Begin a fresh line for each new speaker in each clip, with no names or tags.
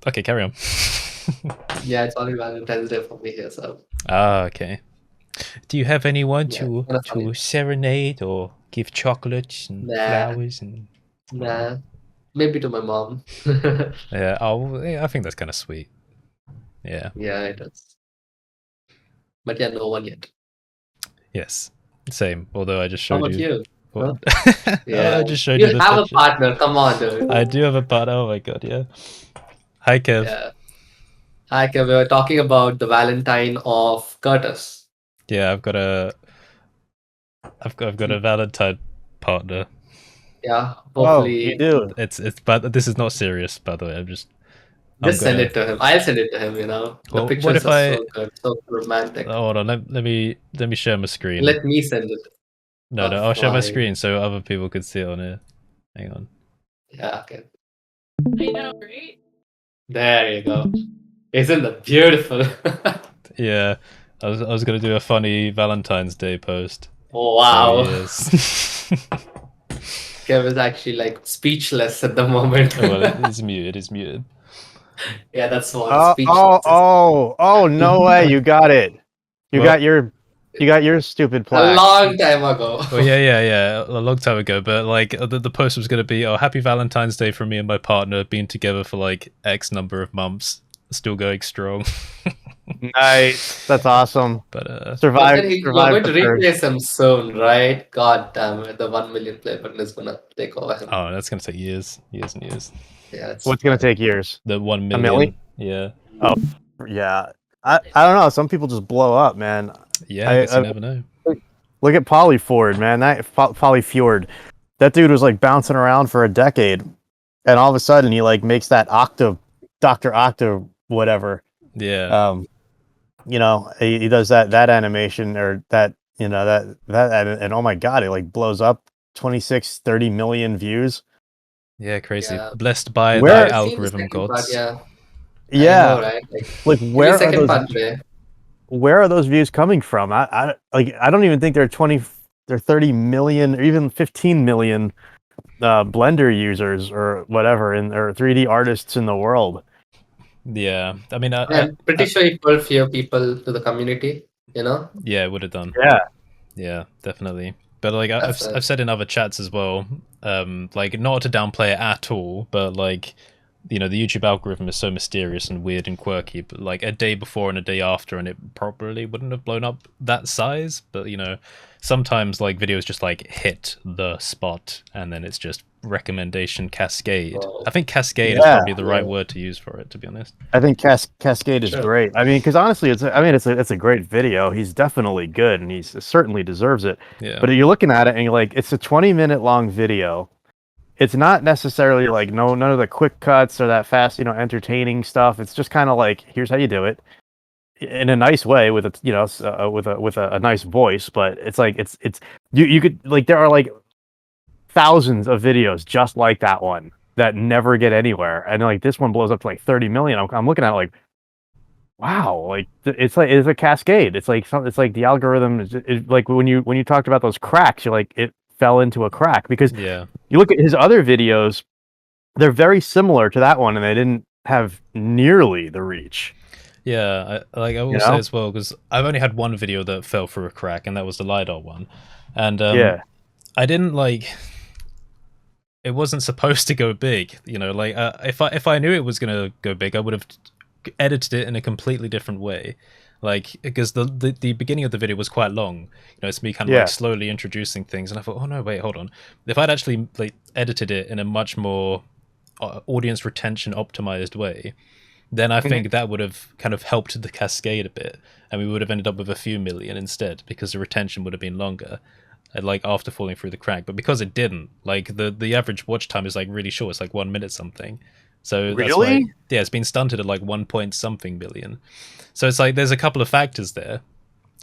Okay, carry on.
Yeah, it's only Valentine's Day for me here, so.
Ah, okay. Do you have anyone
Yeah,
to serenade or give chocolates and
nah,
flowers and?
nah. Maybe to my mom.
Yeah. Oh, yeah, I think that's kind of sweet. Yeah.
Yeah, it is. But yeah, no one yet.
Yes. Same. Although I just
How
showed
about
you.
you?
What?
Huh?
Oh,
Yeah.
I just showed you
You
the
have a
picture.
partner. Come on, dude.
I do have a partner. Oh my god. Yeah. Hi, Kev.
Yeah. Hi, Kev. We were talking about the Valentine of Curtis.
Yeah, I've got a Valentine partner.
Yeah.
Oh, you
Hopefully,
do.
It's but this is not serious, by the way. I'm
just send
gonna.
it to him. I'll send it to him, you know. The
Well, what
pictures
if
are
I?
so good, so romantic.
Hold on. Let me share my screen.
Let me send it.
No,
Oh,
no. I'll share my
fine.
screen so other people can see it on here. Hang on.
Yeah, okay.
I know, right?
There you go. Isn't that beautiful?
Yeah, I was gonna do a funny Valentine's Day post.
Oh, wow.
So, yes.
Kev is actually like speechless at the moment.
Oh, well, it is muted. It's muted.
Yeah, that's what
Oh,
speechless is.
oh, no way. You got it. You got your stupid
A
plaque.
long time ago.
Well, yeah, a long time ago. But like the post was gonna be, oh, happy Valentine's Day from me and my partner, been together for like X number of months, still going strong.
Nice. That's awesome.
But
But
Survive.
then you're
Survive
going to
the third.
replace him soon, right? God damn it, the 1 million play button is gonna take over him.
oh, that's gonna take years and years.
Yeah, it's
What's gonna take years?
The 1 million.
million?
Yeah.
Yeah. I don't know. Some people just blow up, man.
Yeah, I guess you never know.
Look at Polyfjord, man. Polyfjord. That dude was like bouncing around for a decade, and all of a sudden he like makes that Doctor Octa, whatever.
Yeah.
You know, he does that animation or that, you know, that and oh my god, it like blows up 26, 30 million views.
Yeah, crazy.
Yeah.
Blessed by
Where-
thy
I've seen the
algorithm
second part,
gods.
yeah.
Yeah.
I know, right?
Like
Give me
where are
second
those
part, Jay.
where are those views coming from? I don't even think they're 30 million or even 15 million Blender users or whatever or 3D artists in the world.
Yeah, I mean,
I'm pretty sure he pulled few people to the community, you know?
yeah, it would have done.
Yeah.
Yeah, definitely. But like
That's
I've said in other chats as well, like not to downplay it at all, but like, you know, the YouTube algorithm is so mysterious and weird and quirky. But like a day before and a day after, and it probably wouldn't have blown up that size. But you know, sometimes like videos just like hit the spot, and then it's just recommendation cascade.
Oh.
I think cascade is
Yeah.
probably the right word to use for it, to be honest.
I think Cascade is
Sure.
great. I mean, because honestly, it's a great video. He's definitely good, and he certainly deserves it.
Yeah.
But you're looking at it, and you're like, it's a 20-minute long video. It's not necessarily like none of the quick cuts or that fast, you know, entertaining stuff. It's just kind of like, here's how you do it, in a nice way with a, you know, with a nice voice. But it's like it's you could like there are like thousands of videos just like that one that never get anywhere, and like this one blows up to like 30 million. I'm looking at it like, wow, like it's a cascade. It's like the algorithm is like when you talked about those cracks, you're like it fell into a crack because
Yeah.
you look at his other videos, they're very similar to that one, and they didn't have nearly the reach.
Yeah, I will
You
say
know?
as well, because I've only had one video that fell through a crack, and that was the LiDAR one. And
Yeah.
I didn't like. It wasn't supposed to go big, you know. Like if I knew it was gonna go big, I would have edited it in a completely different way. Like because the beginning of the video was quite long. You know, it's me kind of
Yeah.
like slowly introducing things, and I thought, oh no, wait, hold on. If I'd actually like edited it in a much more audience retention optimized way, then I think that would have kind of helped the cascade a bit, and we would have ended up with a few million instead because the retention would have been longer, like after falling through the crack. But because it didn't, like the average watch time is like really short. It's like 1 minute something. So that's why,
Really?
yeah, it's been stunted at like 1 point something billion. So it's like there's a couple of factors there.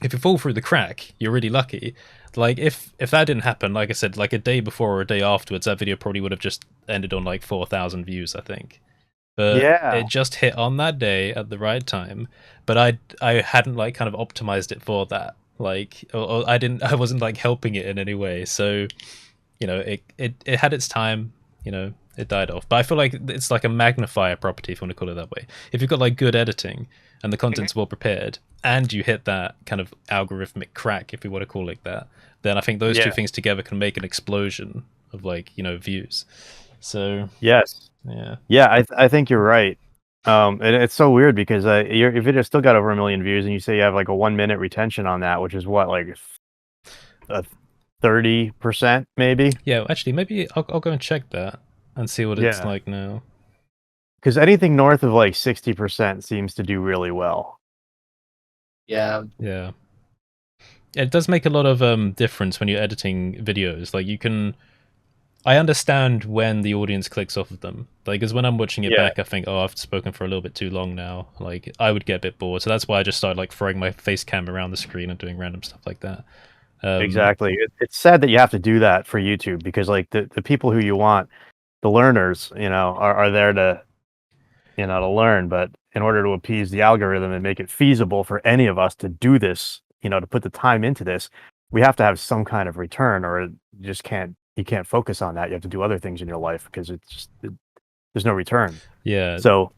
If you fall through the crack, you're really lucky. Like if that didn't happen, like I said, like a day before or a day afterwards, that video probably would have just ended on like 4,000 views, I think. But
Yeah.
it just hit on that day at the right time. But I hadn't like kind of optimized it for that. Like or I wasn't like helping it in any way. So, you know, it had its time, you know, it died off. But I feel like it's like a magnifier property, if you want to call it that way. If you've got like good editing and the content's well prepared, and you hit that kind of algorithmic crack, if you want to call it that, then I think those two things together can make an explosion of like, you know, views. So
yes, yeah, I think you're right. And it's so weird because your video still got over 1 million views, and you say you have like a 1 minute retention on that, which is what, like a 30% maybe.
Yeah, actually, maybe I'll go and check that and see what it's like now.
Because anything north of like 60% seems to do really well.
Yeah.
Yeah. It does make a lot of difference when you're editing videos. Like you can, I understand when the audience clicks off of them. Like, because when I'm watching it back, I think, oh, I've spoken for a little bit too long now. Like, I would get a bit bored. So that's why I just started like throwing my face cam around the screen and doing random stuff like that.
Exactly. It's sad that you have to do that for YouTube because like the people who you want, the learners, you know, are there to, you know, to learn. But in order to appease the algorithm and make it feasible for any of us to do this, you know, to put the time into this, we have to have some kind of return, or you can't focus on that. You have to do other things in your life because there's no return.
Yeah.
So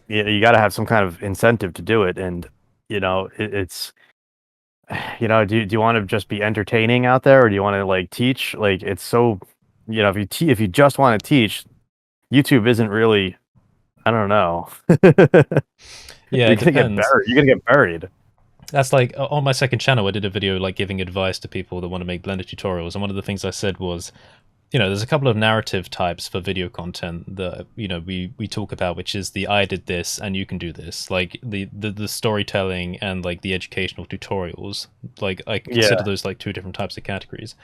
you got to have some kind of incentive to do it. And, you know, it's, you know, do you want to just be entertaining out there, or do you want to like teach? Like, it's so, you know, if you just want to teach, YouTube isn't really, I don't know.
Yeah,
you're gonna get buried. You're gonna get buried.
That's like on my second channel, I did a video like giving advice to people that want to make Blender tutorials, and one of the things I said was, you know, there's a couple of narrative types for video content that, you know, we talk about, which is the I did this and you can do this, like the storytelling and like the educational tutorials. Like I consider those like two different types of categories.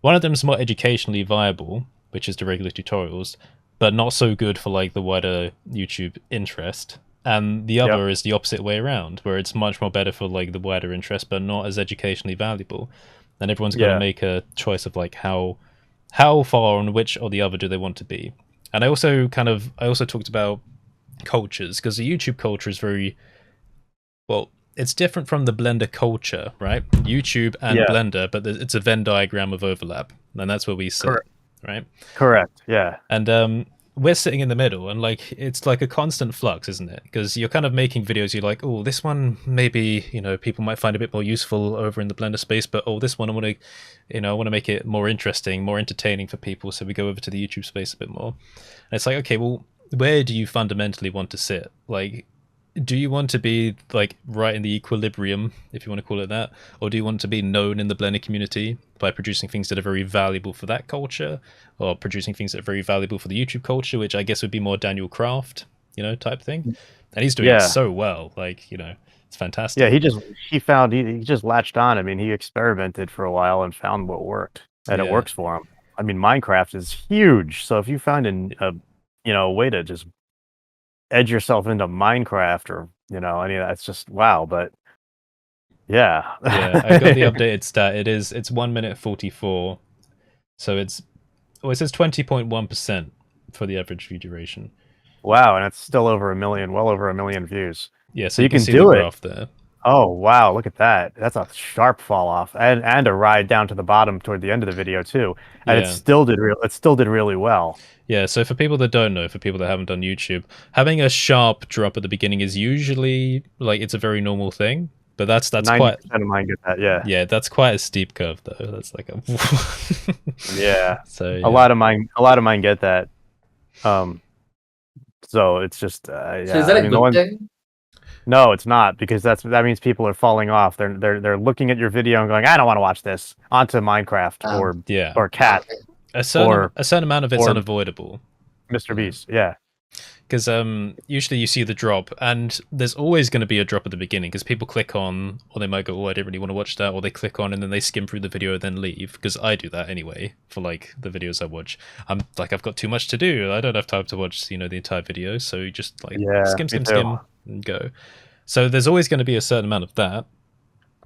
One of them is more educationally viable, which is the regular tutorials, but not so good for like the wider YouTube interest. And the other is the opposite way around, where it's much more better for like the wider interest, but not as educationally valuable. And everyone's got to make a choice of like how far on which or the other do they want to be. And I also talked about cultures, because the YouTube culture is very, well, it's different from the Blender culture, right? YouTube and Blender, but it's a Venn diagram of overlap, and that's where we sit, right?
Correct. Yeah.
And we're sitting in the middle, and like it's like a constant flux, isn't it? Because you're kind of making videos, you're like, oh, this one maybe, you know, people might find a bit more useful over in the Blender space, but oh, this one I want to, you know, I want to make it more interesting, more entertaining for people, so we go over to the YouTube space a bit more. And it's like, okay, well, where do you fundamentally want to sit? Like, do you want to be like right in the equilibrium, if you want to call it that, or do you want to be known in the Blender community by producing things that are very valuable for that culture, or producing things that are very valuable for the YouTube culture, which I guess would be more Daniel Craft, you know, type thing? And he's doing it so well, like, you know, it's fantastic.
Yeah, he just latched on. I mean, he experimented for a while and found what worked, and it works for him. I mean, Minecraft is huge, so if you find a way to just edge yourself into Minecraft, or, you know, any of that, it's just wow. But yeah,
I got the updated stat. It's 1 minute 44, so it says 20.1% for the average view duration.
Wow, and it's still over 1 million, well over 1 million views.
Yeah, so you can see the graph there.
Oh wow, look at that. That's a sharp fall off, and a ride down to the bottom toward the end of the video too. And it still did really well.
Yeah, so for people that don't know, for people that haven't done YouTube, having a sharp drop at the beginning is usually like, it's a very normal thing, but that's
90%
quite
of mine get that,
yeah, that's quite a steep curve though. That's like a
yeah.
So
a lot of mine get that. So it's just
So is that a good thing?
No, it's not, because that means people are falling off. They're looking at your video and going, I don't want to watch this. Onto Minecraft or Cat.
A certain amount of it's unavoidable.
Mr. Beast, yeah.
Because usually you see the drop, and there's always going to be a drop at the beginning, because people click on, or they might go, oh, I didn't really want to watch that, or they click on and then they skim through the video and then leave, because I do that anyway for like the videos I watch. I'm like, I've got too much to do, I don't have time to watch, you know, the entire video, so you just like skim and go. So there's always going to be a certain amount of that,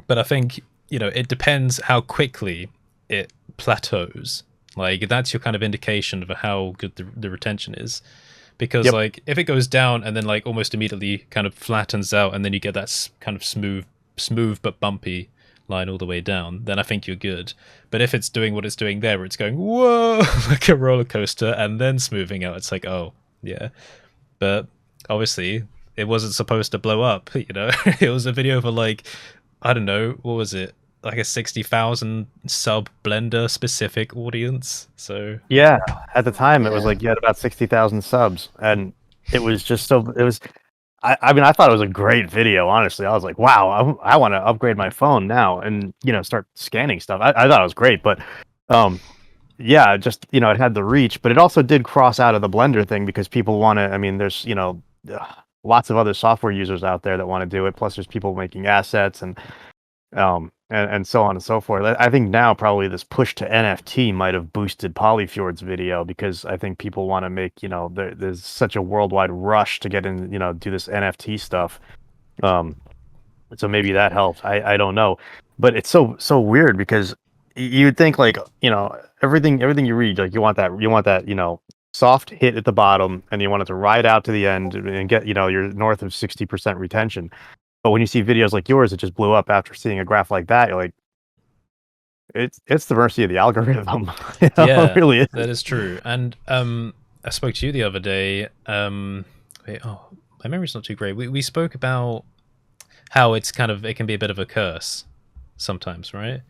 but I think, you know, it depends how quickly it plateaus. Like, that's your kind of indication of how good the retention is. Because like, if it goes down and then like almost immediately kind of flattens out, and then you get that kind of smooth but bumpy line all the way down, then I think you're good. But if it's doing what it's doing there, where it's going whoa like a roller coaster and then smoothing out, it's like, oh yeah. But obviously it wasn't supposed to blow up, you know. It was a video for like, I don't know, what was it, like a 60,000 sub Blender specific audience. So
Yeah, at the time it was
Yeah.
like you had about 60,000 subs, and it was just so it was. I mean, I thought it was a great video. Honestly, I was like, wow, I want to upgrade my phone now and start scanning stuff. I thought it was great, but yeah, just it had the reach, but it also did cross out of the Blender thing because people want to. I mean, there's lots of other software users out there that want to do it. Plus, there's people making assets and so on and so forth. I think now probably this push to NFT might have boosted Polyfjord's video because I think people want to make there's such a worldwide rush to get in do this NFT stuff. So maybe that helps. I don't know, but it's so weird because you'd think like everything you read, like you want that soft hit at the bottom and you want it to ride out to the end and get you're north of 60% retention. But when you see videos like yours that just blew up after seeing a graph like that, you're like, it's the mercy of the algorithm.
yeah,
It really is.
that is true. And I spoke to you the other day. Wait, oh, my memory's not too great. We spoke about how it can be a bit of a curse sometimes, right?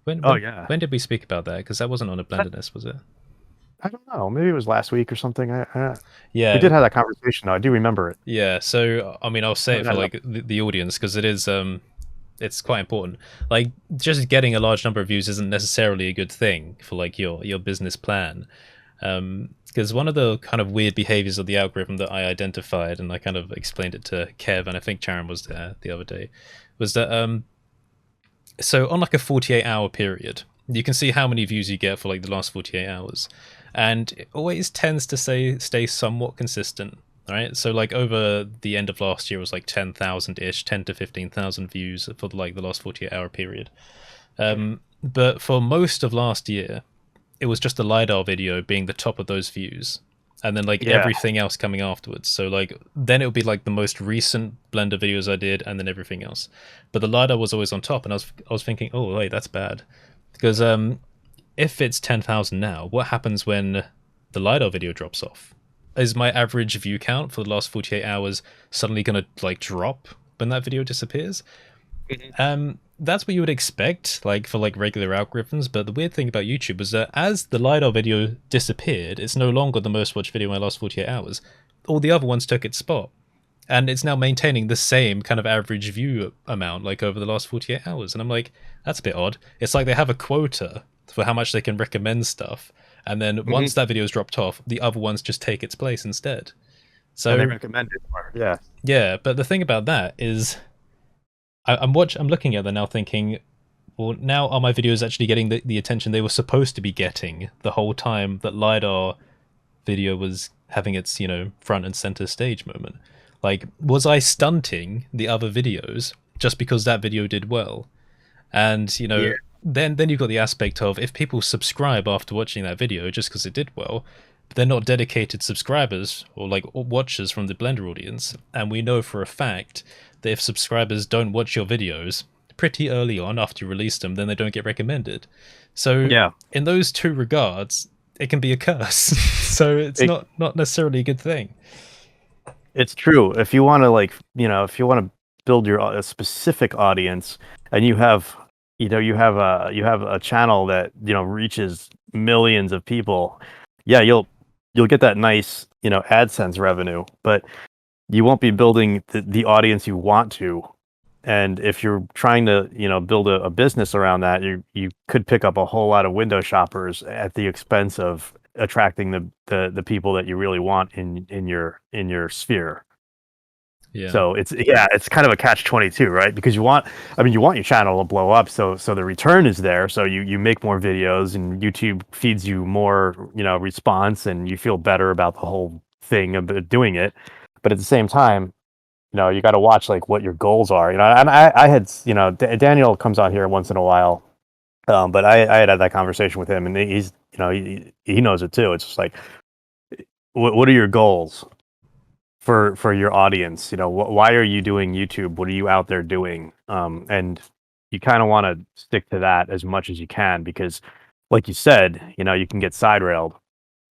Yeah.
When did we speak about that? Because that wasn't on a BlenderNest, was it?
I don't know. Maybe it was last week or something.
Yeah,
We did have that conversation. I do remember it.
yeah. So I mean, I'll say it for like the audience because it is it's quite important. Like just getting a large number of views isn't necessarily a good thing for like your business plan. Because one of the kind of weird behaviors of the algorithm that I identified, and I kind of explained it to Kev, and I think Charon was there the other day, was that so on like a 48-hour period, you can see how many views you get for like the last 48 hours, and it always tends to stay somewhat consistent. Right, so like over the end of last year it was like 10,000-ish, 10 to 15,000 views for like the last 48-hour period. But for most of last year, it was just the LiDAR video being the top of those views, and then like everything else coming afterwards. So like then it would be like the most recent Blender videos I did, and then everything else. But the LiDAR was always on top, and I was thinking, oh wait, that's bad, because if it's 10,000 now, what happens when the LiDAR video drops off? Is my average view count for the last 48 hours suddenly going to like drop when that video disappears? That's what you would expect, like for like regular algorithms. But the weird thing about YouTube was that as the LiDAR video disappeared, it's no longer the most watched video in my last 48 hours. All the other ones took its spot, and it's now maintaining the same kind of average view amount like over the last 48 hours. And I'm like, that's a bit odd. It's like they have a quota for how much they can recommend stuff, and then once that video's dropped off, the other ones just take its place instead. So
and they recommend it more. Yeah.
Yeah, but the thing about that is I'm looking at that now thinking, well, now are my videos actually getting the attention they were supposed to be getting the whole time that LiDAR video was having its, front and center stage moment? Like, was I stunting the other videos just because that video did well? And, then you've got the aspect of if people subscribe after watching that video just because it did well, but they're not dedicated subscribers or like watchers from the Blender audience. And we know for a fact that if subscribers don't watch your videos pretty early on after you release them, then they don't get recommended. So in those two regards, it can be a curse. So it's not necessarily a good thing.
It's true. If you want to if you want to build a specific audience and you have a channel that reaches millions of people, you'll get that nice AdSense revenue, but you won't be building the audience you want to. And if you're trying to build a business around that, you could pick up a whole lot of window shoppers at the expense of attracting the people that you really want in your sphere.
Yeah.
So it's kind of a catch-22, right? Because you want your channel to blow up, so the return is there. So you make more videos, and YouTube feeds you more, response, and you feel better about the whole thing of doing it. But at the same time, you got to watch like what your goals are. And I had, Daniel comes on here once in a while, but I had that conversation with him, and he's, he knows it too. It's just like, what are your goals for your audience? Why are you doing YouTube? What are you out there doing? And you kind of want to stick to that as much as you can, because like you said, you can get side railed,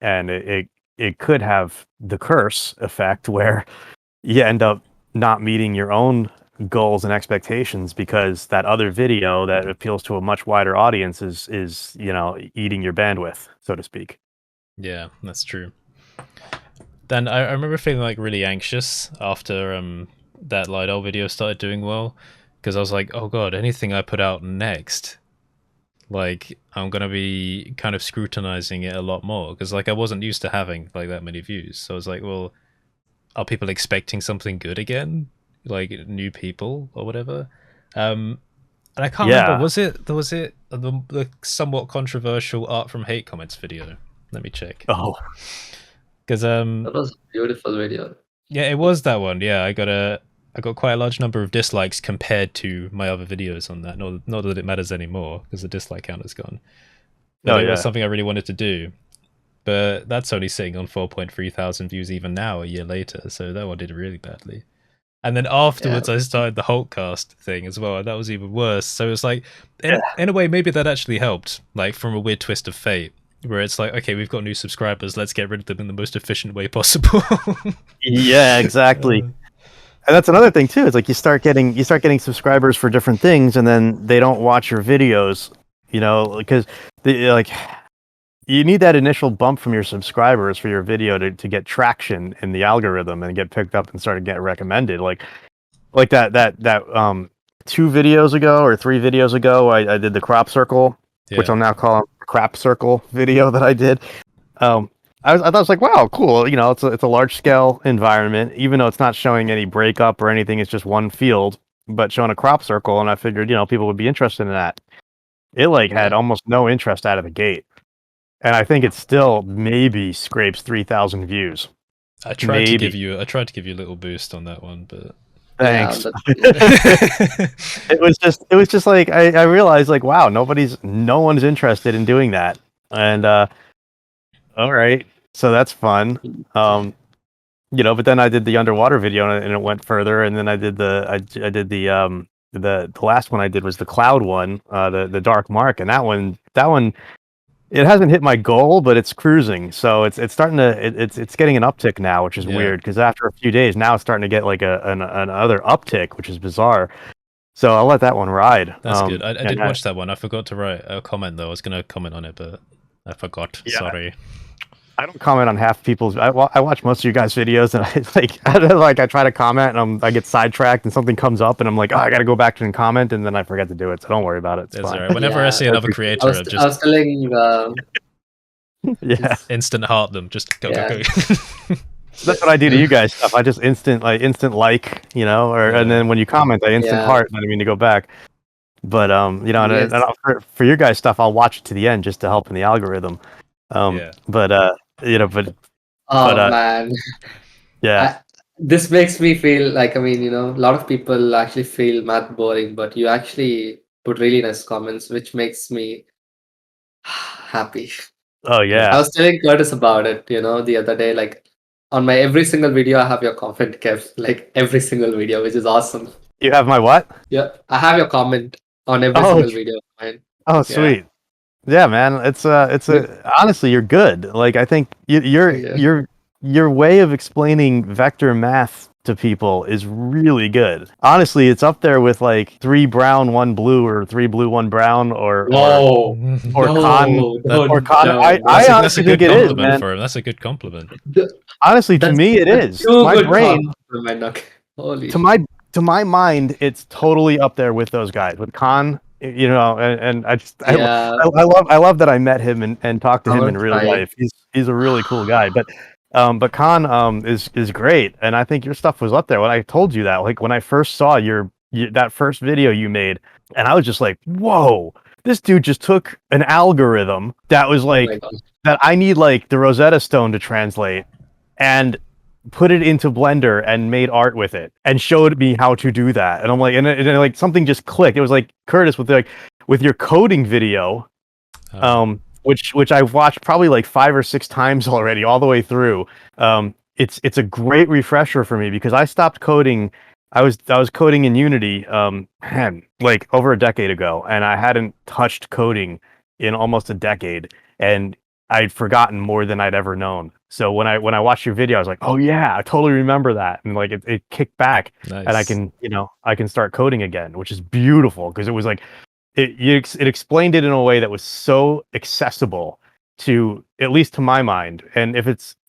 and it could have the curse effect where you end up not meeting your own goals and expectations because that other video that appeals to a much wider audience is eating your bandwidth, so to speak.
Yeah, that's true. Then I remember feeling like really anxious after that Lidl video started doing well, because I was like, oh god, anything I put out next, like I'm gonna be kind of scrutinizing it a lot more, because like I wasn't used to having like that many views. So I was like, well, are people expecting something good again, like new people or whatever? And I can't remember, was it the somewhat controversial art from hate comments video? Let me check.
Oh,
because
That was a beautiful video.
yeah, it was that one. Yeah, I got quite a large number of dislikes compared to my other videos on that. Not that it matters anymore, because the dislike count is gone. But it was something I really wanted to do. But that's only sitting on 4.3 thousand views even now, a year later. So that one did really badly. And then afterwards, I started the Hulkcast thing as well, and that was even worse. So it's like, in a way, maybe that actually helped, like from a weird twist of fate, where it's like, okay, we've got new subscribers, let's get rid of them in the most efficient way possible.
Yeah, exactly. And that's another thing too. It's like you start getting subscribers for different things, and then they don't watch your videos, because you need that initial bump from your subscribers for your video to get traction in the algorithm and get picked up and start to get recommended. Like that 2 videos ago or 3 videos ago, I did the crop circle, which I'm now calling crap circle video that I did. I thought it was like, wow, cool. It's a large scale environment, even though it's not showing any breakup or anything. It's just one field, but showing a crop circle, and I figured people would be interested in that. It had almost no interest out of the gate. And I think it still maybe scrapes 3,000 views.
I tried to give you a little boost on that one, but
thanks. It was just like I realized, like, wow, no one's interested in doing that. And all right, so that's fun. But then I did the underwater video, and it went further. And then I did the last one I did was the cloud one, the dark mark, and that one. It hasn't hit my goal, but it's cruising. So it's starting to it's getting an uptick now, which is weird, because after a few days now it's starting to get like another uptick, which is bizarre. So I'll let that one ride.
That's good. I did watch that one. I forgot to write a comment though. I was going to comment on it, but I forgot. Yeah. Sorry.
I don't comment on half people's. I watch most of you guys' videos, and I try to comment, and I get sidetracked, and something comes up, and I'm like, oh, I got to go back to and comment, and then I forget to do it. So don't worry about it. It's fine.
Right. Whenever I see another creator,
I was telling.
Instant heart them. Just go.
That's what I do to you guys stuff. I just instant and then when you comment, I instant heart, and I mean to go back. But and for your guys' stuff, I'll watch it to the end just to help in the algorithm.
Man.
Yeah.
This makes me feel like, a lot of people actually feel math boring, but you actually put really nice comments, which makes me happy.
Oh yeah.
I was telling Curtis about it, the other day, like on my every single video, I have your comment kept, like every single video, which is awesome.
You have my what?
Yeah, I have your comment on every single video of mine.
Oh, sweet. Yeah, man. It's honestly, you're good. Like, I think your way of explaining vector math to people is really good. Honestly, it's up there with like 3 brown, 1 blue, or 3 blue, 1 brown, or Con. I honestly think it is, man.
For him. That's a good compliment.
Honestly, to me, it is. My brain,
holy.
To my mind, it's totally up there with those guys, with Con. And I love that I met him and talked to him in real life. He's a really cool guy, but Con is great, and I think your stuff was up there. When I told you that, like when I first saw that first video you made, and I was just like, whoa, this dude just took an algorithm that was like that I need like the Rosetta Stone to translate, and put it into Blender and made art with it and showed me how to do that. And I'm like, and like something just clicked. It was like Curtis with your coding video, which I've watched probably like 5 or 6 times already, all the way through. It's a great refresher for me, because I stopped coding I was coding in Unity, like over a decade ago, and I hadn't touched coding in almost a decade, and I'd forgotten more than I'd ever known. So when I watched your video, I was like, oh yeah, I totally remember that, and like it kicked back, and I
Nice.
can I can start coding again, which is beautiful because it was like it explained it in a way that was so accessible to, at least to my mind, and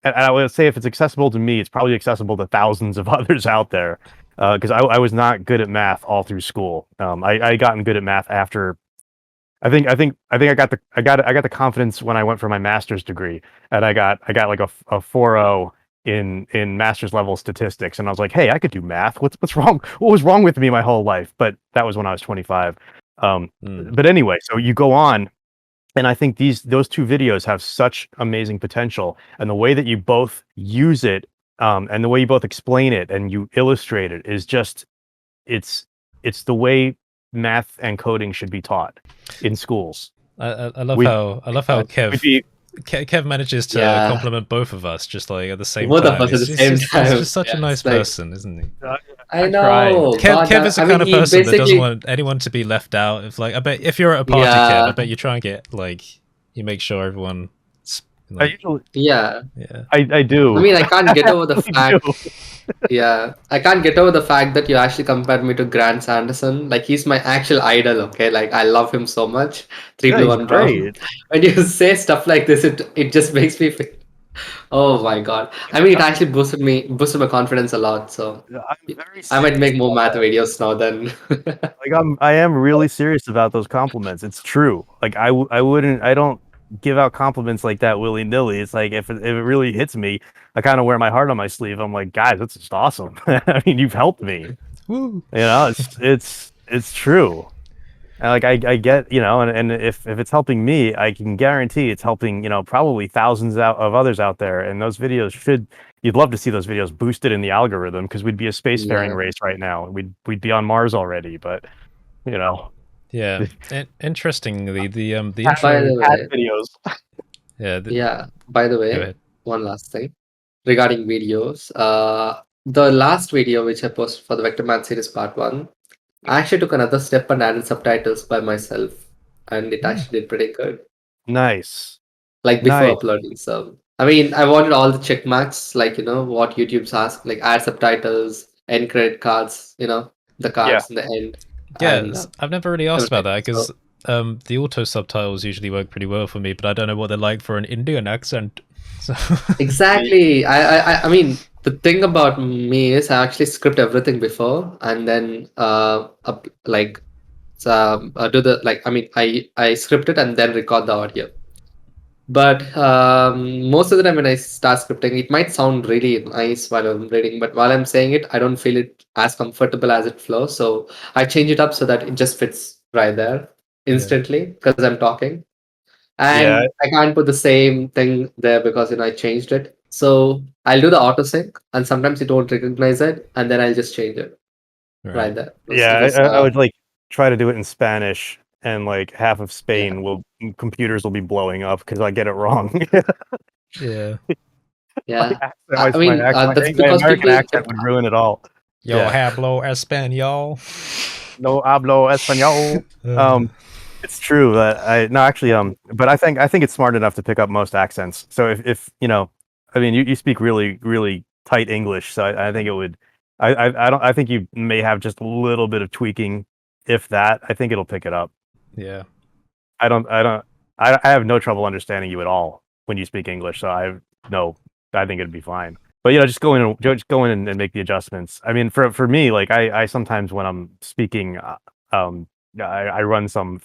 I would say if it's accessible to me, it's probably accessible to thousands of others out there. Because I was not good at math all through school. I gotten good at math after. I got the confidence when I went for my master's degree, and I got like a 4.0 in master's level statistics, and I was like, hey, I could do math. What's wrong? What was wrong with me my whole life? But that was when I was 25. But anyway, so you go on, and I think those two videos have such amazing potential, and the way that you both use it, and the way you both explain it and you illustrate it is just it's the way math and coding should be taught in schools.
I love
We-
how
we'd
Kev
be-
Kev manages to
Yeah.
compliment both of us just like at the same
Both
time.
of us at the
He's
same
just,
time.
He's just such a
Yeah,
nice
it's like-
person, isn't he?
I
tried.
know.
Kev, Kev is the
I
kind
mean,
of
he
person that doesn't
basically-
want anyone to be left out. If like, I bet if you're at a party,
Yeah.
Kev, I bet you try and get like you make sure everyone.
I
Like,
usually
Yeah.
yeah.
I do.
I mean, I can't get over the
I
fact.
do.
Yeah, I can't get over the fact that you actually compared me to Grant Sanderson. Like he's my actual idol. Okay, like I love him so much. Three
Yeah,
Blue
he's
One Brown.
great.
When you say stuff like this, it just makes me feel. Oh my God! I mean, it actually boosted my confidence a lot. So
I'm very
I might make
serious
more
about
math videos now. Then.
Like I am really serious about those compliments. It's true. Like I don't give out compliments like that willy nilly. It's like if it really hits me, I kind of wear my heart on my sleeve. I'm like, guys, that's just awesome. I mean, you've helped me.
Woo.
You know, it's true. And like I get, and if it's helping me, I can guarantee it's helping, probably thousands of others out there. And those videos you'd love to see those videos boosted in the algorithm because we'd be a spacefaring
Yeah.
race right now. We'd be on Mars already, but
Yeah. Interestingly, the
By
intro.
the
cat
way,
videos.
Yeah.
yeah. By the
Go
way,
ahead.
one last thing regarding videos. The last video which I posted for the Vector Math series part 1, I actually took another step and added subtitles by myself, and it actually did pretty good.
Nice.
Like before
Nice.
uploading. So I mean, I wanted all the check marks, like what YouTube's asked, like add subtitles, end credit cards, the cards in the end.
Yeah,
And,
I've never really asked about that
everything,
because the auto subtitles usually work pretty well for me, but I don't know what they're like for an Indian accent. So
Exactly. I mean, the thing about me is I actually script everything before and then do the I mean I script it and then record the audio. But most of the time when I start scripting, it might sound really nice while I'm reading, but while I'm saying it, I don't feel it as comfortable as it flows. So I change it up so that it just fits right there instantly because I'm talking. And
Yeah.
I can't put the same thing there because I changed it. So I'll do the auto sync, and sometimes it won't recognize it, and then I'll just change it right there.
Yeah,
Because,
I would like try to do it in Spanish, and like half of Spain computers will be blowing up because I get it wrong.
yeah.
yeah.
My
I mean,
accent,
that's
my
because
American
people.
accent would ruin it all.
Yo,
Yeah.
hablo español.
No hablo español. It's true that but I think it's smart enough to pick up most accents. So if I mean, you speak really, really tight English, so I think it would. I think you may have just a little bit of tweaking, if that. I think it'll pick it up.
Yeah.
I have no trouble understanding you at all when you speak English, so I think it'd be fine. But just go in and make the adjustments. I mean, for me, like I sometimes when I'm speaking, I run some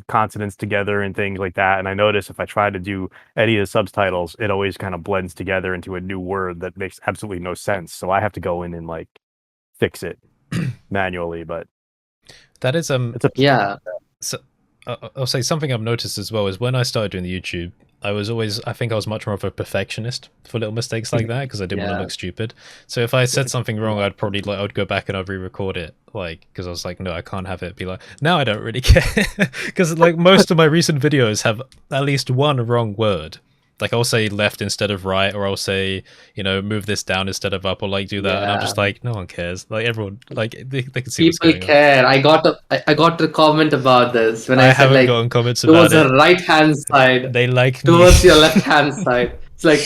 consonants together and things like that, and I notice if I try to do any of the subtitles, it always kind of blends together into a new word that makes absolutely no sense. So I have to go in and like fix it manually. But
That is
Yeah.
So, I'll say something I've noticed as well is when I started doing the YouTube, I think I was much more of a perfectionist for little mistakes like that because I didn't want to
Yeah.
look stupid. So if I said something wrong, I'd probably I'd go back and I'd re-record it, like because I was like, no, I can't have it be like. Now I don't really care because like most of my recent videos have at least one wrong word, Like I'll say left instead of right, or I'll say, move this down instead of up, or like do that, and I'm just like, no one cares. Like everyone, like they can see what's
People
going on.
care. I got the comment about this when I said
haven't
like
gotten comments
towards
about
the
it.
right hand side,
They like me.
towards your left hand side. It's like,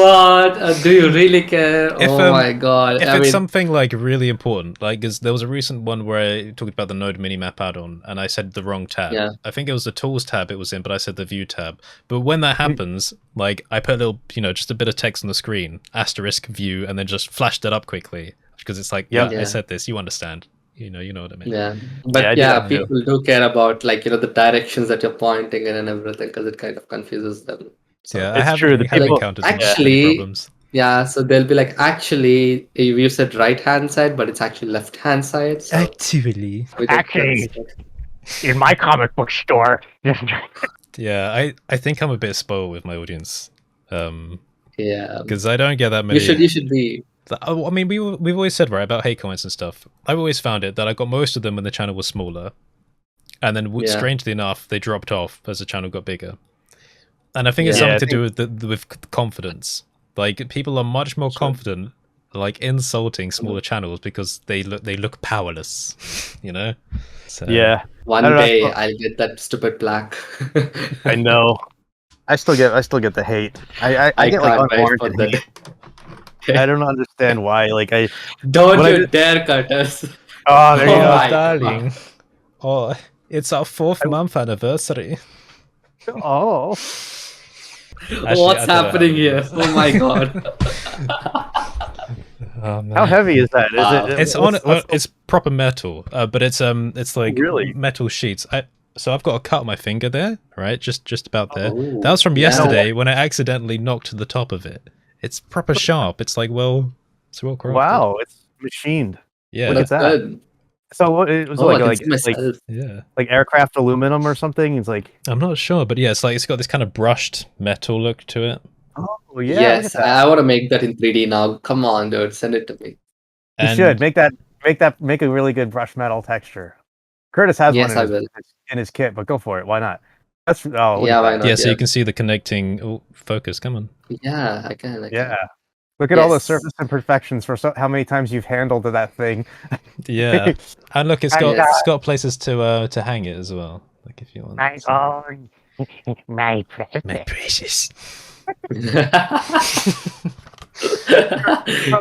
what? Do you really care? Oh my god!
If
I
it's
mean,
something like really important, like because there was a recent one where I talked about the Node Minimap add-on, and I said the wrong tab.
Yeah.
I think it was the Tools tab it was in, but I said the View tab. But when that happens, like I put a little, just a bit of text on the screen, asterisk View, and then just flashed it up quickly because it's like,
Yep.
I
Yeah.
said this, you understand, you know what I mean?
yeah, but
I do
yeah,
that too.
people do care about like the directions that you're pointing in and everything because it kind of confuses them. So,
Yeah, I
It's
haven't,
true, the
haven't
people-
encountered
actually-
many problems.
yeah, so they'll be like, actually, you said right hand side, but it's actually left hand side. So
Actually,
we don't
Actually-
understand.
In my comic book store.
yeah, I think I'm a bit spoiled with my audience,
Yeah,
because I don't get that many.
you should be.
I mean, we've always said, right, about hate comments and stuff. I've always found it that I got most of them when the channel was smaller, and then
Yeah.
strangely enough, they dropped off as the channel got bigger. And I think it's
Yeah,
something
I
to do with confidence. Like people are much more confident, like insulting smaller channels because they look powerless, So,
Yeah,
One
I don't know,
day
I-
I'll get that stupid plaque.
I know. I still get the hate. I get like
can't wait for
unwarranted
that.
hate. I don't understand why. Like
Don't
When I
you
did-
dare cut us.
oh, there you
Oh
go.
my
darling. Oh, it's our 4th month anniversary.
Oh,
Actually, I
What's
don't know
happening
how
here?
it is.
Oh my god.
Oh, man.
how heavy is that? Is
Wow.
it?
It's
what's- what's the-
it's proper metal, but it's like
Really?
metal sheets. So I've got a cut on my finger there, right? Just about there.
Oh,
That was from
yeah.
yesterday when I accidentally knocked the top of it. It's proper sharp. It's like it's well crafted.
wow, it's machined.
Yeah.
Look at
That's
that.
good.
So what? It was
Oh, I
like
can see myself.
Yeah.
like aircraft aluminum or something. It's like
I'm not sure, but yeah, it's got this kind of brushed metal look to it.
oh yeah.
Yes,
look at that.
I want to make that in 3D now. Come on, dude, send it to me.
You
And
should make a really good brush metal texture. Curtis has
Yes, I
one
will.
in his kit, but go for it. Why not? That's look at
Yeah, why
that.
not?
yeah, so
Yeah.
you can see the connecting focus. Come on.
Yeah, I can. I can.
Yeah. Look at all the
Yes.
surface imperfections for how many times you've handled that thing.
Yeah. And look, it's got
Yes.
it's got places to hang it as well. Like if you want.
My own. My precious.
My precious.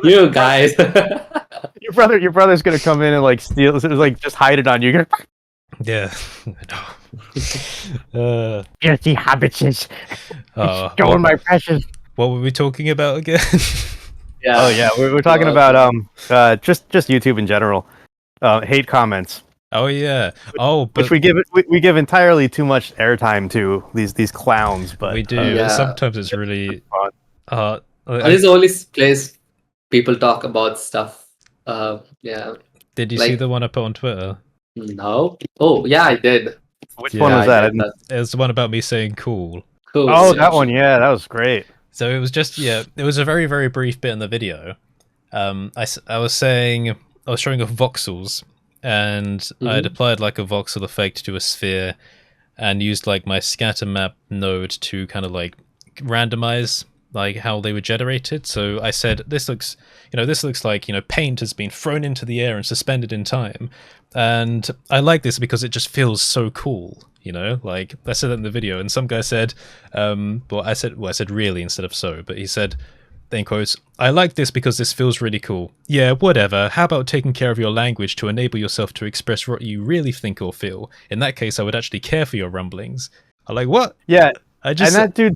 You guys.
Your brother's gonna come in and like steal, like just hide it on you. You're gonna-
Yeah. No.
Guilty habits.
Oh,
Stolen my precious.
what were we talking about again?
Yeah.
Oh yeah, we're talking about just YouTube in general, hate comments,
Oh yeah. Oh, but
which we give entirely too much airtime to these clowns. But
we do.
Yeah.
Sometimes it's really.
This is the only place people talk about stuff. Yeah.
Did you
like-
see the one I put on Twitter?
No. Oh, yeah, I did.
which
Yeah,
one was
I
that? I
did
didn't-
It was the one about me saying cool.
Cool.
Oh, that one. Yeah, that was great.
So it was just it was a very very brief bit in the video. I was saying I was showing off voxels, and I had applied like a voxel effect to a sphere, and used like my scatter map node to kind of like randomize like how they were generated. So I said this looks like paint has been thrown into the air and suspended in time, and I like this because it just feels so cool. Like I said that in the video, and some guy said, I said really instead of so, but he said, in quotes, I like this because this feels really cool. Yeah, whatever. How about taking care of your language to enable yourself to express what you really think or feel? In that case, I would actually care for your rumblings. I'm like, what?
Yeah,
I just
and that dude.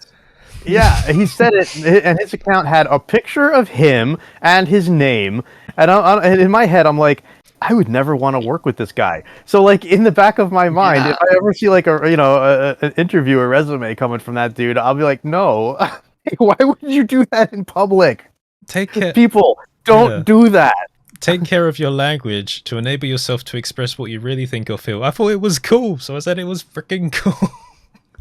Yeah, he said it, and his account had a picture of him and his name, and in my head, I'm like, I would never want to work with this guy. So, like, in the back of my mind,
Yeah.
if I ever see like an interview or resume coming from that dude, I'll be like, no, why would you do that in public?
take care.
People don't
Yeah.
do that.
Take care of your language to enable yourself to express what you really think or feel. I thought it was cool, so I said it was freaking cool.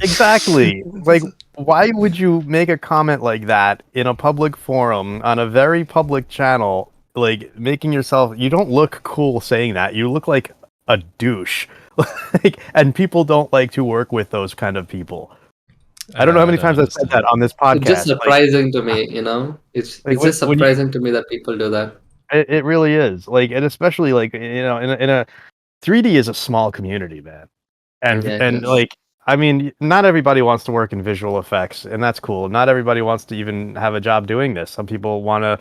Exactly. Like, why would you make a comment like that in a public forum on a very public channel? Like, making yourself, you don't look cool saying that. You look like a douche. And people don't like to work with those kind of people. I don't know how many
don't
times I've said
understand.
that on this
It's
podcast.
just surprising to me, It's
Like,
it's just
when you-
surprising to me that people do that.
it really is. Like, and especially like in a 3D is a small community, man. And
Yeah,
and
yes.
like I mean, not everybody wants to work in visual effects, and that's cool. Not everybody wants to even have a job doing this. Some people want to,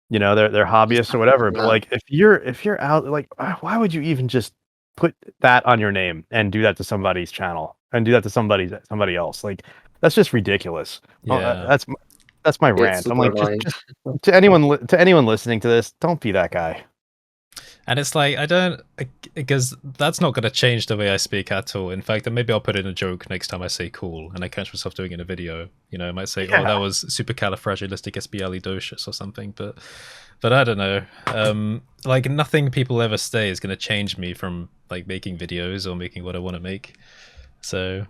they're hobbyists or whatever. But
Yeah.
like, if you're out, like, why would you even just put that on your name and do that to somebody's channel and do that to somebody else? Like, that's just ridiculous.
Yeah.
That's my
It's
rant. I'm
super
like,
annoying.
just to anyone listening to this, don't be that guy.
And it's like, because that's not going to change the way I speak at all. In fact, maybe I'll put in a joke next time I say cool, and I catch myself doing it in a video. I might say, oh, that was supercalifragilisticexpialidocious or something, but I don't know. Like, nothing people ever say is going to change me from, like, making videos or making what I want to make. So,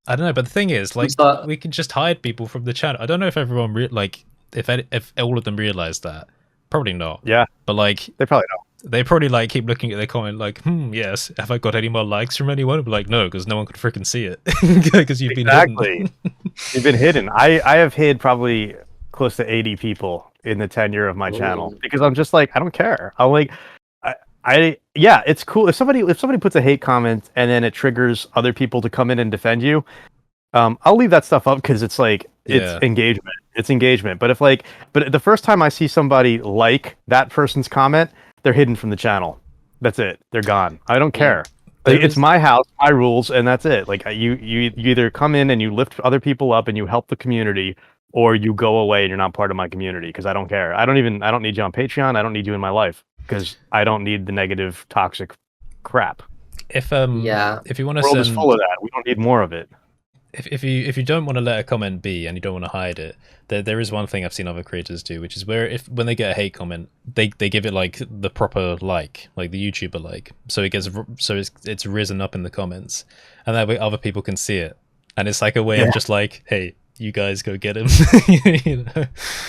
I don't know. But the thing is, like, we can just hide people from the channel. I don't know if everyone, if all of them realize that. Probably not.
Yeah.
But, like,
They probably don't.
They probably like keep looking at their comment like, yes, have I got any more likes from anyone? I'm like, no, because no one could freaking see it because you've been hidden.
You've been hidden. I have hid probably close to 80 people in the tenure of my channel because I'm just like, I don't care. I'm like, yeah, it's cool if somebody puts a hate comment and then it triggers other people to come in and defend you. I'll leave that stuff up because it's like it's engagement. It's engagement. But but the first time I see somebody like that person's comment, they're hidden from the channel. That's it. They're gone. I don't care. Like, it's my house, my rules, and that's it. Like, you either come in and you lift other people up and you help the community, or you go away and you're not part of my community because I don't care. I don't need you on Patreon. I don't need you in my life because I don't need the negative, toxic crap.
If you want to,
the world is full of that. We don't need more of it.
If you don't want to let a comment be and you don't want to hide it, there is one thing I've seen other creators do, which is when they get a hate comment, they give it like the proper like the YouTuber like, so it's risen up in the comments, and that way other people can see it, and it's like a way of just like, hey, you guys go get him.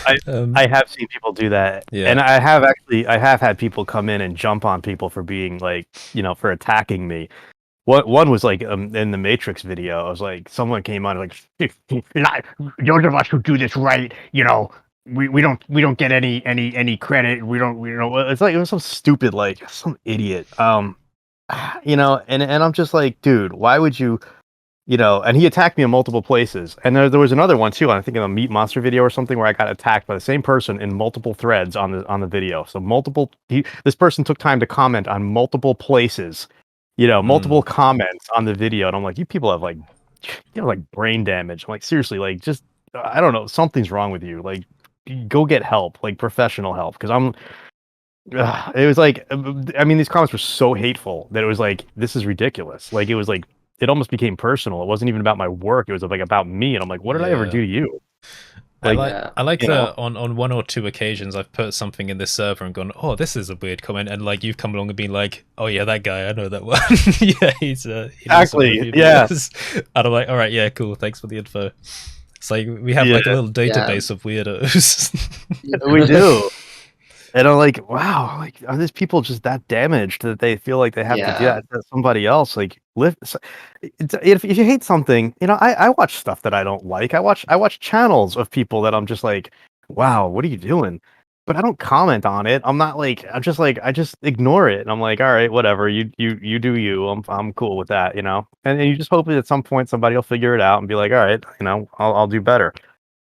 I have seen people do that, and I have had people come in and jump on people for being like, for attacking me. One was like in the Matrix video. I was like, someone came on like,
those of us who do this right, we don't get any credit. We don't.
it's like it was some stupid, like some idiot. And I'm just like, dude, why would you? And he attacked me in multiple places. And there was another one too. I think in a Meat Monster video or something where I got attacked by the same person in multiple threads on the video. So this person took time to comment on multiple places. Multiple comments on the video, and I'm like, you people have like brain damage. I'm like, seriously, like, just I don't know, something's wrong with you. Like, go get help, like professional help, because it was like, I mean, these comments were so hateful that it was like, this is ridiculous. Like, it was like, it almost became personal. It wasn't even about my work. It was like about me, and I'm like, what did I ever do to you?
Like, I like that on one or two occasions I've put something in this server and gone, oh, this is a weird comment, and like you've come along and been like, oh yeah, that guy, I know that one. Yeah, he's
exactly, yeah.
And I'm like, all right, yeah, cool, thanks for the info. It's like we have like a little database of weirdos.
We do. And I'm like, wow, like, are these people just that damaged that they feel like they have to do that to somebody else? Like, if you hate something, I watch stuff that I don't like. I watch channels of people that I'm just like, wow, what are you doing? But I don't comment on it. I'm not like, I just ignore it. And I'm like, all right, whatever. You do you. I'm cool with that, And you just hope that at some point somebody will figure it out and be like, all right, I'll do better.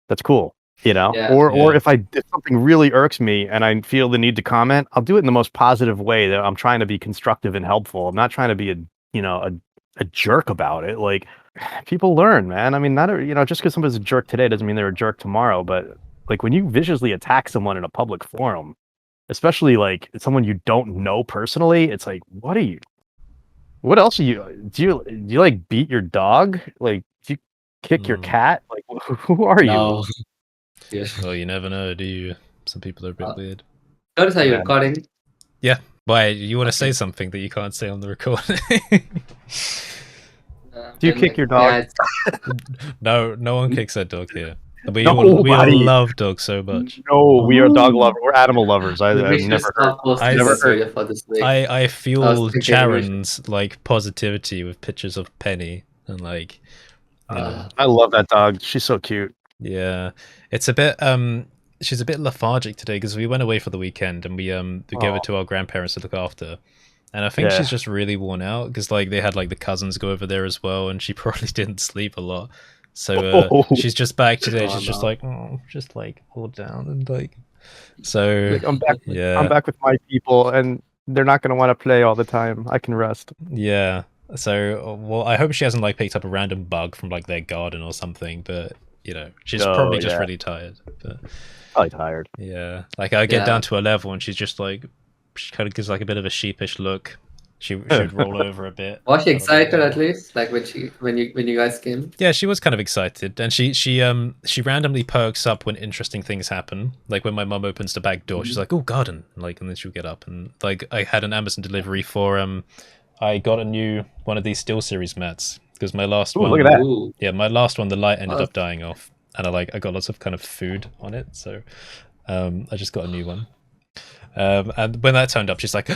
That's cool. Or if something really irks me and I feel the need to comment, I'll do it in the most positive way that I'm trying to be constructive and helpful. I'm not trying to be a jerk about it. Like, people learn, man. I mean, just because somebody's a jerk today doesn't mean they're a jerk tomorrow. But like, when you viciously attack someone in a public forum, especially like someone you don't know personally, it's like, what else are you? Do you like beat your dog? Like, do you kick your cat? Like, who are you?
Yeah.
Well, you never know, do you? Some people are a bit weird.
Notice how you're recording.
Yeah. Why? You want to say something that you can't say on the recording?
Do you kick your dog?
No one kicks their dog here. We all love dogs so much.
No, we are dog lovers. We're animal lovers. I've never heard.
I fuel Charon's like positivity with pictures of Penny and like You know?
I love that dog. She's so cute.
Yeah, it's a bit she's a bit lethargic today because we went away for the weekend and we gave her to our grandparents to look after, and I think
Yeah.
she's just really worn out because like they had like the cousins go over there as well, and she probably didn't sleep a lot, so she's just back today.
Oh,
She's just
no.
like just like all down and like so
Like, I'm back.
yeah.
I'm back with my people, and they're not going to want to play all the time. I can rest.
Yeah. So, well, I hope she hasn't like picked up a random bug from like their garden or something, but you know, she's
Oh,
probably just
yeah.
really tired. But
Probably tired.
yeah, like I get
Yeah.
down to a level and she's just like, she kind of gives like a bit of a sheepish look. She would roll over a bit.
Was she
I don't know
excited
why.
at least? Like when you guys came?
Yeah, she was kind of excited, and she randomly perks up when interesting things happen. Like when my mum opens the back door, she's like, "Oh, garden!" Like, and then she'll get up and like I had an Amazon delivery for I got a new one of these SteelSeries mats because my last
Ooh,
one,
look at that.
Ooh.
yeah, my last one, the light ended
Oh.
up dying off, and I got lots of kind of food on it, so I just got a new one. And when that turned up, she's like,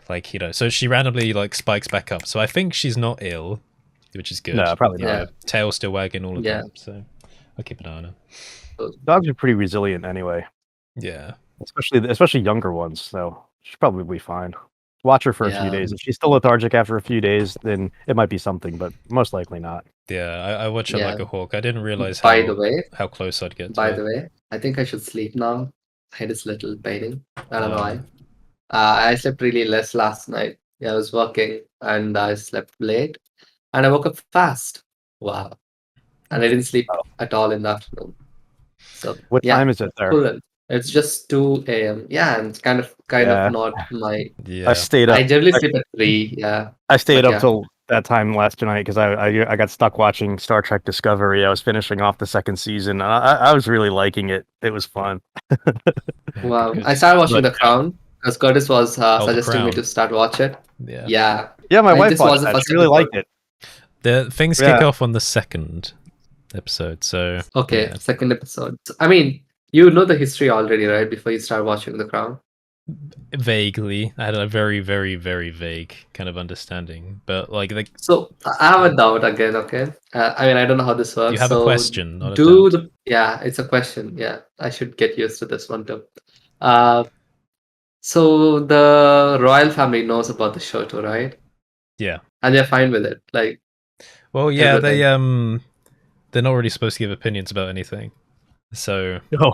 like you know, so she randomly like spikes back up. So I think she's not ill, which is good.
No, probably
You
not.
know, tail still wagging, all of
Yeah.
them. So I'll keep an eye on her.
Dogs are pretty resilient anyway,
Yeah.
especially younger ones. So she's probably be fine. Watch her for a few
Yeah.
days. If she's still lethargic after a few days, then it might be something, but most likely not.
Yeah, I watch her like
Yeah.
a hawk. I didn't realize
By the way,
how close I'd get to
by
it.
the way, I think I should sleep now. Head is a little paining. I don't know why.
Um,
I slept really less last night. Yeah, I was working and I slept late and I woke up fast. Wow. And I didn't sleep at all in the afternoon. So
What
yeah,
time is it there?
cool. It's just 2 a.m. Yeah, and it's kind
Yeah.
of not my.
yeah.
I stayed up.
I generally sleep at 3. Yeah.
I stayed
but
up
yeah.
till that time last night because I got stuck watching Star Trek Discovery. I was finishing off the second season. And I was really liking it. It was fun.
Wow.
Good.
I started watching
But-
The Crown because Curtis was
The
suggesting me
Crown.
to start watch it.
Yeah.
Yeah.
Yeah, my
Like,
wife
this was
watched
the
that.
first
She really
episode.
liked it.
The things
Yeah.
kick off on the second episode, so
Okay,
yeah.
second episode. I mean, you know the history already, right? Before you start watching The Crown.
Vaguely, I had a very, very, very vague kind of understanding, but like
So I have a doubt again. Okay, I mean I don't know how this works.
you have a
so
question, not a
do
doubt.
the yeah, it's a question. Yeah, I should get used to this one too. Uh, so the royal family knows about the show too, right?
Yeah.
And they're fine with it. Like,
Well, yeah,
everything.
they're not really supposed to give opinions about anything. So
Oh,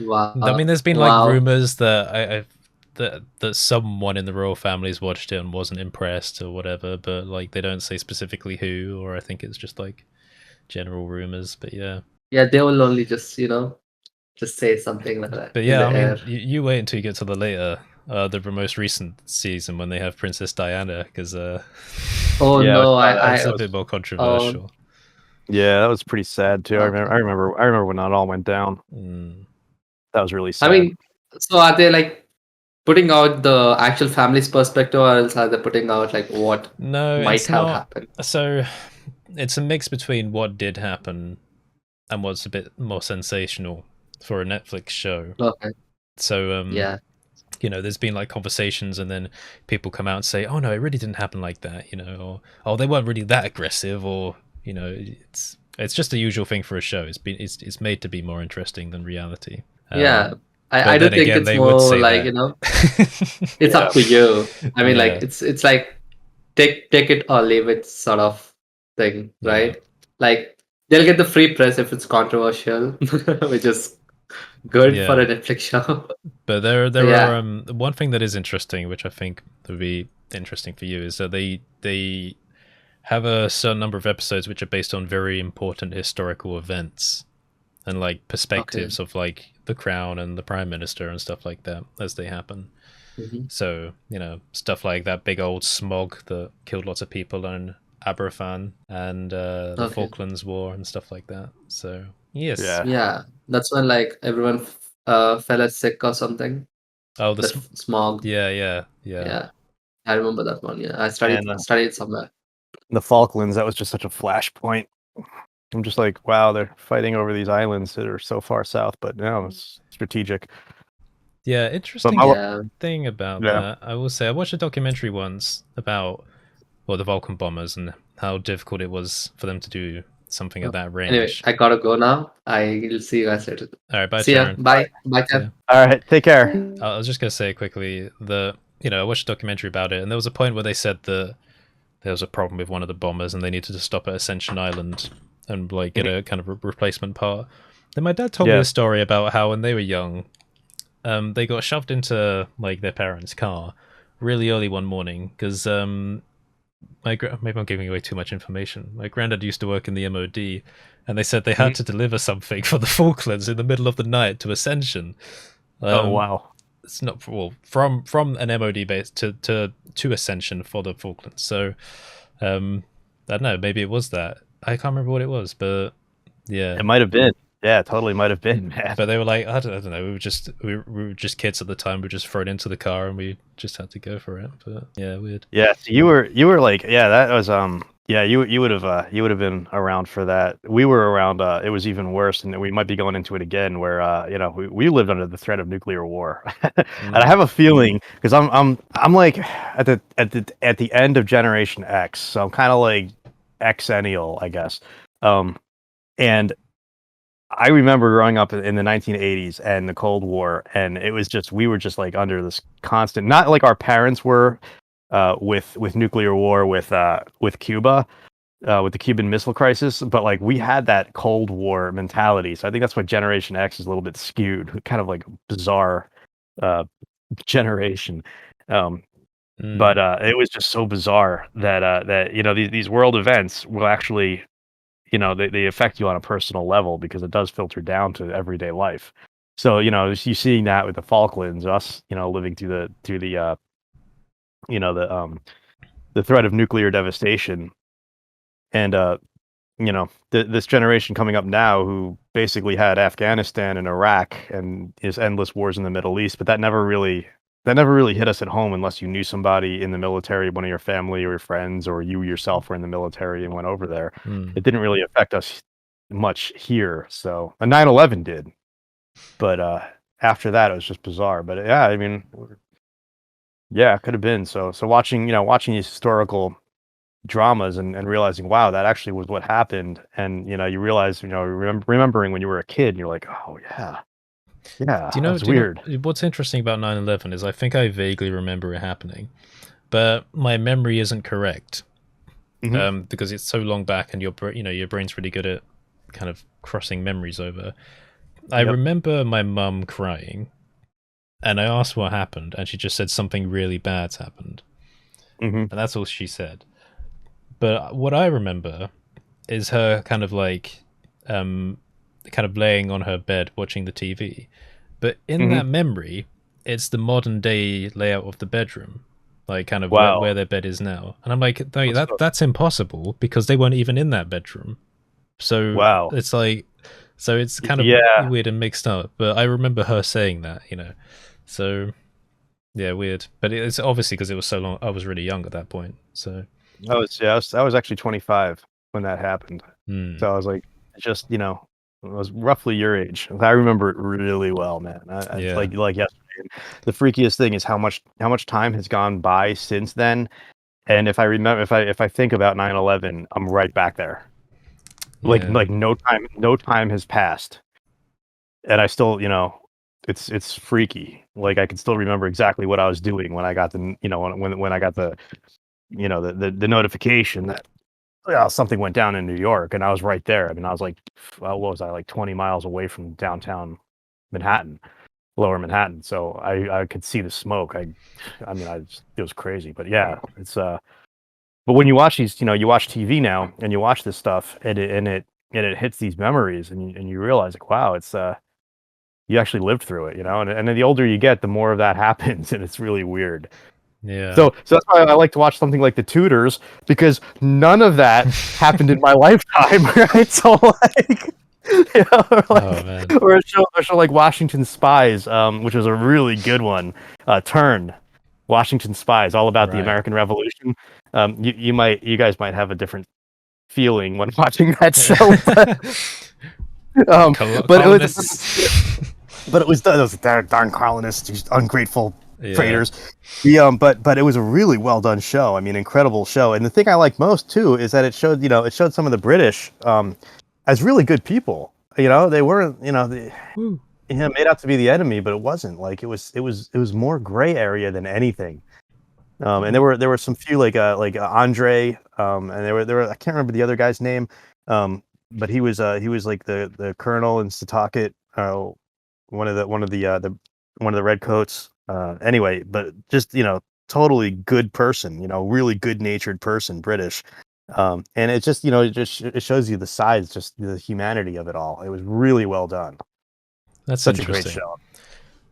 wow.
I mean, there's been
wow.
like rumors that that someone in the royal family's watched it and wasn't impressed or whatever, but like they don't say specifically who, or I think it's just like general rumors. But yeah,
Yeah, they will only just just say something like that.
but
in
yeah,
the
I mean,
air.
you wait until you get to the later, the most recent season when they have Princess Diana, because
Oh
Yeah,
no,
it's
I
a bit more controversial.
yeah, that was pretty sad too. I
Okay.
remember when that all went down.
Mm.
That was really sad.
I mean, so are they like putting out the actual family's perspective, or else are they putting out like what
No,
might
it's
have
not.
happened?
So it's a mix between what did happen and what's a bit more sensational for a Netflix show.
Okay.
So
Yeah.
you know, there's been like conversations, and then people come out and say, "Oh no, it really didn't happen like that," you know, or "Oh, they weren't really that aggressive," or you know, it's just the usual thing for a show. It's made to be more interesting than reality.
Yeah.
but
I do
then
think
again,
it's
they would
more
say
like,
that.
it's up to you. I mean,
Yeah.
like it's like take it or leave it sort of thing,
Yeah.
right? Like they'll get the free press if it's controversial, which is good for a Netflix show.
But there
Yeah.
are one thing that is interesting, which I think would be interesting for you, is that they have a certain number of episodes which are based on very important historical events and like perspectives of like the crown and the prime minister and stuff like that as they happen.
Mhm.
So, you know, stuff like that big old smog that killed lots of people in Aberfan and the
Okay.
Falklands War and stuff like that. So, yes.
Yeah.
Yeah. That's when like everyone fell as sick or something.
Oh, the
The smog.
yeah.
Yeah. I remember that one. Yeah. I studied
And,
studied somewhere.
the Falklands, that was just such a flashpoint. I'm just like, wow, they're fighting over these islands that are so far south, but no, it's strategic.
Yeah, interesting
Yeah.
thing about
Yeah.
that. I will say I watched a documentary once about the Vulcan bombers and how difficult it was for them to do something at that range.
Anyway, I gotta go now. I'll see you guys later.
All right, bye,
See ya.
Sharon.
Bye. Bye,
See ya.
Ken.
All right, take care.
I was just gonna say quickly that I watched a documentary about it, and there was a point where they said that there was a problem with one of the bombers, and they needed to stop at Ascension Island and like get a kind of replacement part. Then my dad told me a story about how when they were young, they got shoved into like their parents' car really early one morning because maybe I'm giving away too much information. My granddad used to work in the MOD, and they said they had to deliver something for the Falklands in the middle of the night to Ascension.
Oh wow.
It's not from an MOD base to Ascension for the Falklands. So I don't know, maybe it was that. I can't remember what it was, but yeah,
It might have been. Yeah, it totally might have been, man.
but they were like, I don't know, we were just kids at the time. We were just thrown into the car and we just had to go for it. But yeah, weird.
Yeah, so you were like, that was you would have been around for that. We were around. It was even worse, and we might be going into it again. Where we lived under the threat of nuclear war, and I have a feeling because I'm like at the end of Generation X, so I'm kind of like Xennial, I guess. And I remember growing up in the 1980s and the Cold War, and it was just we were just like under this constant, not like our parents were. With nuclear war with Cuba, with the Cuban Missile Crisis, but like we had that Cold War mentality. So I think that's why Generation X is a little bit skewed, kind of like bizarre generation. But it was just so bizarre that these world events will actually, they affect you on a personal level because it does filter down to everyday life. So you seeing that with the Falklands, us living through the the threat of nuclear devastation, and this generation coming up now who basically had Afghanistan and Iraq and his endless wars in the Middle East, but that never really hit us at home unless you knew somebody in the military, one of your family or your friends, or you yourself were in the military and went over there. It didn't really affect us much here. So 9/11 did, but after that it was just bizarre. But yeah, I mean. Yeah, it could have been. So watching these historical dramas and realizing, wow, that actually was what happened. And, you realize, remembering when you were a kid, and you're like, oh yeah. Yeah, that's weird.
What's interesting about 9/11 is I think I vaguely remember it happening, but my memory isn't correct because it's so long back and your brain's really good at kind of crossing memories over. I remember my mum crying. And I asked what happened, and she just said something really bad's happened. And that's all she said. But what I remember is her kind of like, kind of laying on her bed watching the TV. But in that memory, it's the modern day layout of the bedroom, like kind of where their bed is now. And I'm like, no, that's impossible because they weren't even in that bedroom. So it's like, so it's kind of weird and mixed up. But I remember her saying that, So, yeah, weird. But it's obviously because it was so long. I was really young at that point. So
I was actually 25 when that happened. So I was like, just I was roughly your age. I remember it really well, man. Like yesterday. The freakiest thing is how much time has gone by since then. And if I remember, if I think about 9/11, I'm right back there. Like no time has passed, and I still it's freaky. Like I can still remember exactly what I was doing when I got the when I got the the notification that something went down in New York, and I was right there. I mean, I was like, what was I, like 20 miles away from downtown Manhattan, Lower Manhattan. So I could see the smoke. It was crazy. But yeah, it's but when you watch these, you watch TV now and you watch this stuff, and it hits these memories, and you realize like, wow, it's you actually lived through it, and then the older you get, the more of that happens, and it's really weird.
Yeah.
So that's why I like to watch something like The Tudors, because none of that happened in my lifetime, right? So like, or a show like Washington Spies, which was a really good one. Turn, Washington Spies, all about the American Revolution. You guys might have a different feeling when watching that show. But it was those darn colonists, these ungrateful traitors. But it was a really well done show. I mean, incredible show. And the thing I like most too is that it showed some of the British as really good people. They weren't made out to be the enemy, but it wasn't. Like it was more gray area than anything. And there were some few like Andre, and there were I can't remember the other guy's name, but he was like the colonel in Setauket, one of the redcoats. Anyway, but just totally good person, really good natured person, British. And it just it shows you the size, just the humanity of it all. It was really well done.
That's
Such
interesting.
a great show.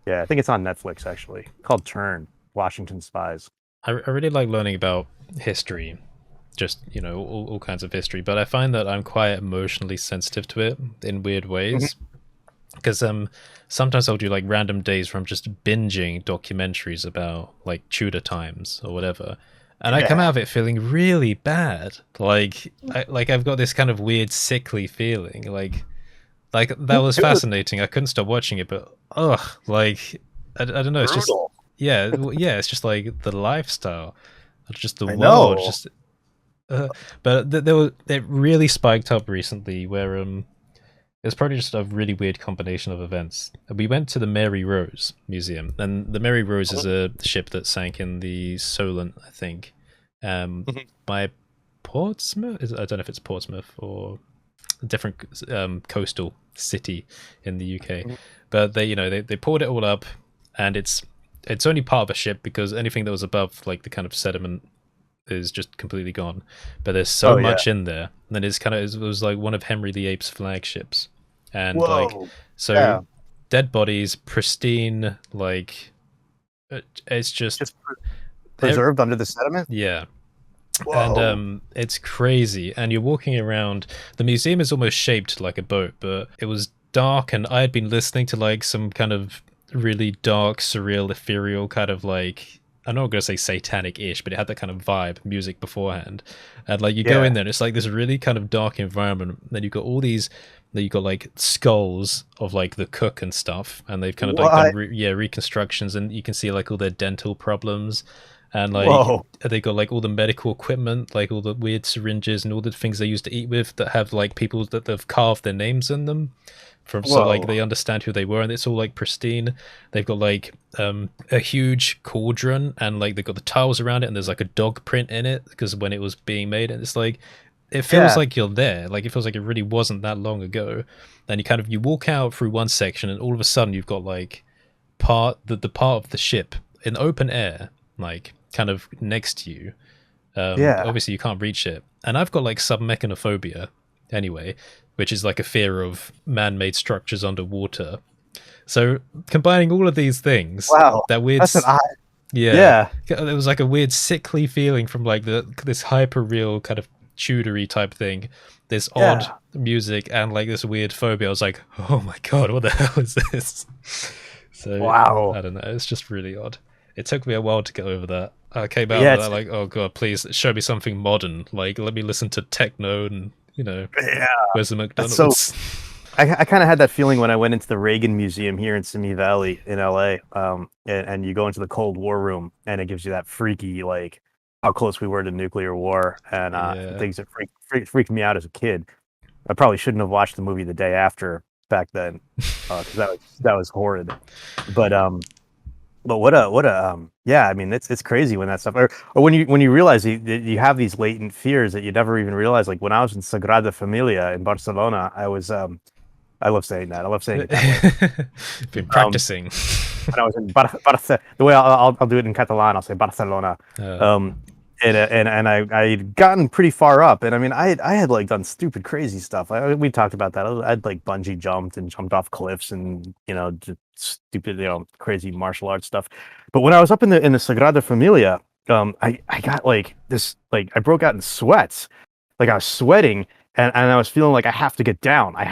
Yeah, I think it's on Netflix actually, called Turn: Washington Spies.
I really like learning about history, just all kinds of history, but I find that I'm quite emotionally sensitive to it in weird ways, because sometimes I'll do like random days where I'm just binging documentaries about like Tudor times or whatever, and I come out of it feeling really bad. I've got this kind of weird sickly feeling, like that was fascinating. I couldn't stop watching it, but I don't know, it's just yeah, it's just like the lifestyle, just the world, just. But it really spiked up recently, where it's probably just a really weird combination of events. We went to the Mary Rose Museum, and the Mary Rose is a ship that sank in the Solent, I think, by Portsmouth. I don't know if it's Portsmouth or a different coastal city in the UK, but they poured it all up, and it's only part of a ship because anything that was above like the kind of sediment is just completely gone. But there's so much in there, and then it was like one of Henry VIII's flagships, and dead bodies, pristine, like it's just
preserved under the sediment.
Yeah. Whoa. And it's crazy, and you're walking around. The museum is almost shaped like a boat, but it was dark, and I had been listening to like some kind of really dark, surreal, ethereal kind of like, I'm not going to say satanic-ish, but it had that kind of vibe, music beforehand. And like you go in there, and it's like this really kind of dark environment. And then you've got like skulls of like the cook and stuff, and they've kind of like done reconstructions, and you can see like all their dental problems. And like they got like all the medical equipment, like all the weird syringes and all the things they used to eat with that have like people that have carved their names in them, so like they understand who they were, and it's all like pristine. They've got like a huge cauldron, and like they've got the tiles around it, and there's like a dog print in it because when it was being made, and it's like it feels like you're there, like it feels like it really wasn't that long ago. Then you walk out through one section, and all of a sudden you've got like the part of the ship in open air, like kind of next to you. Obviously you can't reach it, and I've got like submechanophobia anyway, which is like a fear of man-made structures underwater. So combining all of these things, that weird, there was like a weird sickly feeling from like this hyper real kind of Tudory type thing, this odd music, and like this weird phobia. I was like, oh my god, what the hell is this? So I don't know, it's just really odd. It took me a while to get over that. I came out of that like, oh god, please show me something modern. Like, let me listen to techno and, where's the McDonald's?
So, I kind of had that feeling when I went into the Reagan Museum here in Simi Valley in LA. And you go into the Cold War room, and it gives you that freaky, like, how close we were to nuclear war, and things that freaked me out as a kid. I probably shouldn't have watched the movie the day after back then, because that was horrid. But what a I mean, it's crazy when that stuff, or when you realize you have these latent fears that you never even realize. Like when I was in Sagrada Familia in Barcelona, I love saying that. I love saying it.
Been practicing.
When I was in the way I'll do it in Catalan, I'll say Barcelona. And I'd gotten pretty far up, and I mean, I had like done stupid, crazy stuff. We talked about that. I'd like bungee jumped and jumped off cliffs, and just stupid, crazy martial arts stuff. But when I was up in the Sagrada Familia, I got like this, like I broke out in sweats, like I was sweating, and I was feeling like I have to get down. I'm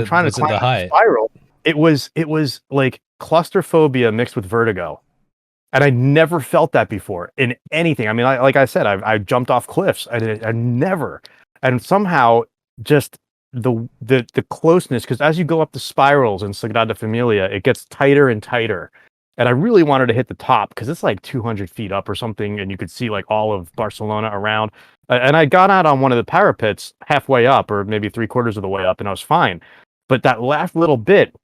trying to climb the spiral. It was like claustrophobia mixed with vertigo. And I never felt that before in anything. I mean, like I said, I jumped off cliffs. I never, and somehow just the closeness, because as you go up the spirals in Sagrada Familia, it gets tighter and tighter, and I really wanted to hit the top because it's like 200 feet up or something, and you could see like all of Barcelona around. And I got out on one of the parapets halfway up, or maybe 3/4 of the way up, and I was fine. But that last little bit,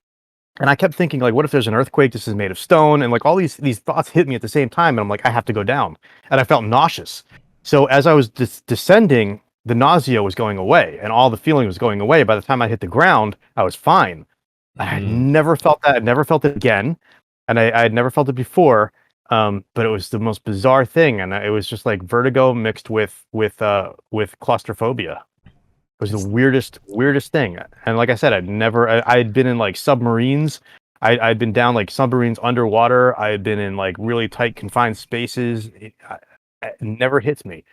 and I kept thinking, like, what if there's an earthquake? This is made of stone, and like all these thoughts hit me at the same time, and I'm like, I have to go down, and I felt nauseous. So as I was descending, the nausea was going away, and all the feeling was going away. By the time I hit the ground, I was fine. I had never felt that. I'd never felt it again, and I had never felt it before. But it was the most bizarre thing, and it was just like vertigo mixed with claustrophobia. It was the weirdest thing. And like I said, I had been in like submarines. I'd been down like submarines underwater. I had been in like really tight confined spaces. It never hits me.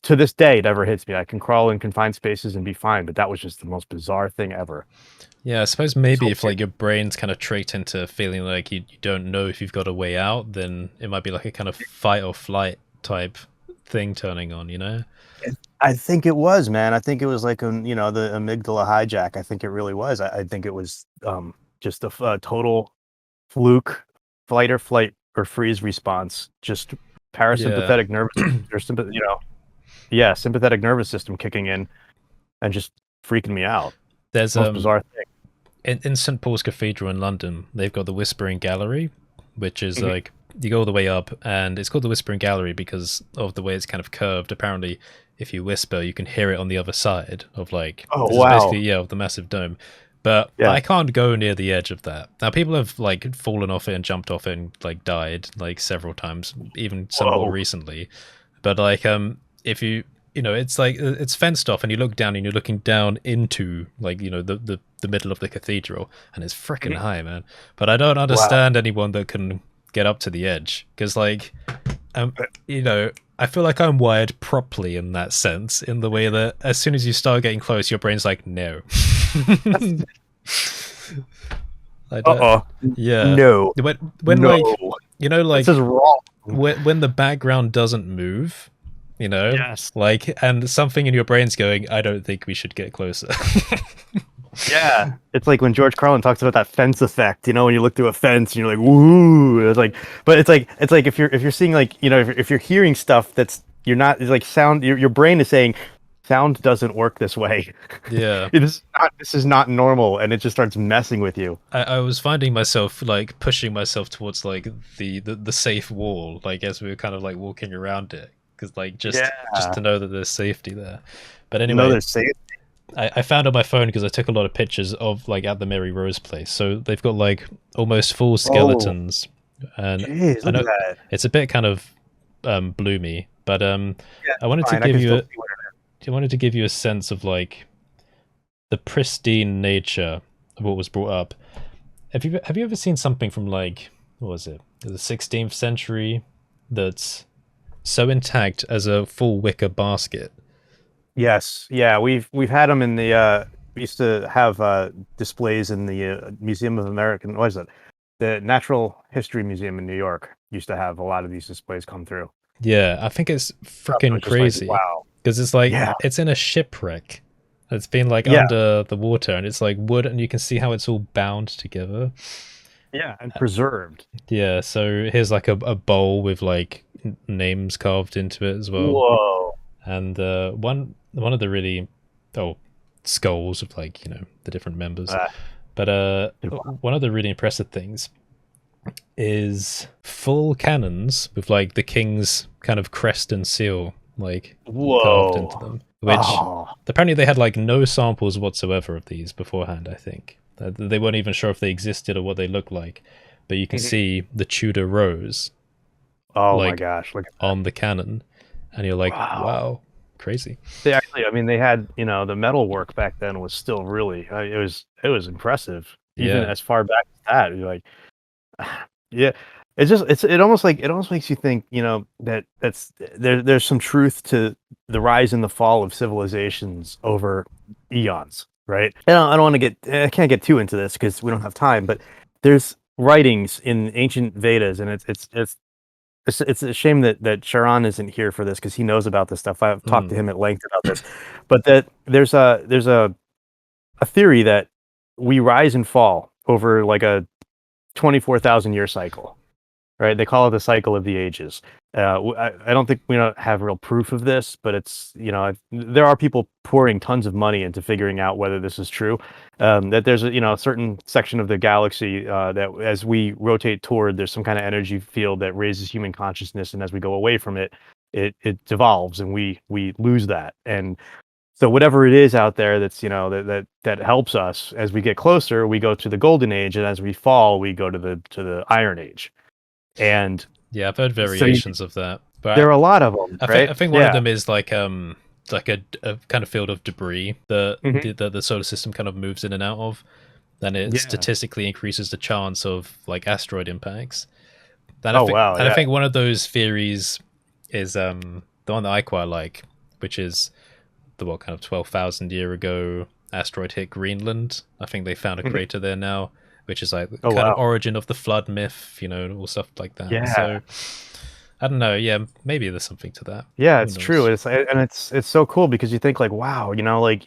To this day, it never hits me. I can crawl in confined spaces and be fine, but that was just the most bizarre thing ever.
Yeah, I suppose maybe if like your brain's kind of tricked into feeling like you don't know if you've got a way out, then it might be like a kind of fight or flight type thing turning on, you know?
I think it was, man. I think it was like the amygdala hijack. I think it really was. I think it was just a total fluke, flight or freeze response. Just parasympathetic nervous or sympathetic nervous system kicking in and just freaking me out.
There's
most bizarre thing.
In St. Paul's Cathedral in London, they've got the Whispering Gallery, which is like you go all the way up, and it's called the Whispering Gallery because of the way it's kind of curved. Apparently, if you whisper, you can hear it on the other side of like basically of the massive dome. But I can't go near the edge of that. Now, people have like fallen off it and jumped off it and like died like several times, even some more recently. But like if you it's like it's fenced off, and you look down and you're looking down into like the middle of the cathedral, and it's freaking high, man. But I don't understand anyone that can get up to the edge, because like I feel like I'm wired properly in that sense, in the way that as soon as you start getting close, your brain's like, no. Yeah.
No.
When
no.
like like
this is wrong.
When the background doesn't move,
yes.
like, and something in your brain's going, I don't think we should get closer.
Yeah, it's like when George Carlin talks about that fence effect. When you look through a fence and you're like, "Woo!" It's like, but it's like if you're seeing like if you're hearing stuff that's you're not, it's like sound. Your brain is saying sound doesn't work this way.
Yeah,
this is not normal, and it just starts messing with you.
I was finding myself like pushing myself towards like the safe wall, like as we were kind of like walking around it, because like just to know that there's safety there. But anyway,
there's safety.
I found on my phone because I took a lot of pictures of like at the Mary Rose place. So they've got like almost full skeletons, and
Jeez,
I know
look at that.
it's a bit kind of bloomy, but I wanted to give you a sense of like the pristine nature of what was brought up. Have you ever seen something from like, what was it, the 16th century that's so intact as a full wicker basket?
Yes, yeah, we've had them in the. We used to have displays in the Museum of American. What is it? The Natural History Museum in New York used to have a lot of these displays come through.
Yeah, I think it's freaking crazy.
Like, wow,
because it's like it's in a shipwreck. It's been like under the water, and it's like wood, and you can see how it's all bound together.
Yeah, and preserved.
Yeah, so here's like a bowl with like names carved into it as well.
Whoa!
And one of the really skulls of like the different members. But one of the really impressive things is full cannons with like the king's kind of crest and seal like carved into them. Which apparently they had like no samples whatsoever of these beforehand. I think they weren't even sure if they existed or what they looked like. But you can see the Tudor rose.
Oh my gosh! Look
on the cannon, and you're like, wow. Crazy.
They actually, I mean, they had the metal work back then was still really it was impressive, even as far back as that. You're like, it almost makes you think there's some truth to the rise and the fall of civilizations over eons, right? I don't want to I can't get too into this because we don't have time, but there's writings in ancient Vedas, and it's a shame that Sharon isn't here for this because he knows about this stuff. I've talked to him at length about this, but that there's a theory that we rise and fall over like a 24,000 year cycle. right? They call it the cycle of the ages. I don't think we don't have real proof of this, but it's, there are people pouring tons of money into figuring out whether this is true. That there's a certain section of the galaxy that as we rotate toward, there's some kind of energy field that raises human consciousness, and as we go away from it, it devolves, and we lose that. And so whatever it is out there that's that helps us as we get closer, we go to the golden age, and as we fall, we go to the iron age. And
yeah, I've heard variations of that. But
there are a lot of them, right?
I think one of them is like a kind of field of debris that the solar system kind of moves in and out of. Then it statistically increases the chance of like asteroid impacts. And I think one of those theories is the one that I quite like, which is the kind of 12,000 year ago asteroid hit Greenland. I think they found a crater there now, which is like kind of origin of the flood myth, all stuff like that.
Yeah.
So I don't know. Yeah, maybe there's something to that.
Yeah, it's true. It's so cool because you think like, wow, like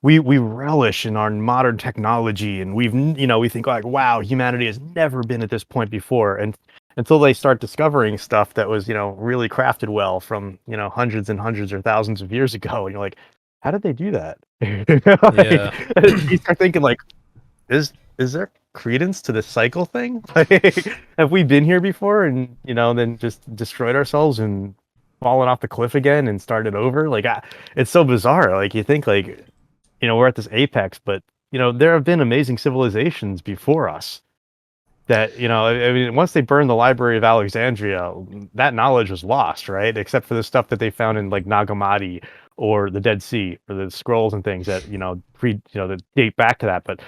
we relish in our modern technology, and we think like, wow, humanity has never been at this point before, and until they start discovering stuff that was really crafted well from hundreds and hundreds or thousands of years ago, and you're like, how did they do that? You start thinking like, is there credence to this cycle thing? Like, have we been here before and then just destroyed ourselves and fallen off the cliff again and started over? Like, it's so bizarre. Like, you think like we're at this apex, but there have been amazing civilizations before us that I mean, once they burned the Library of Alexandria, that knowledge was lost, right? Except for the stuff that they found in like Nag Hammadi or the Dead Sea or the scrolls and things that that date back to that. But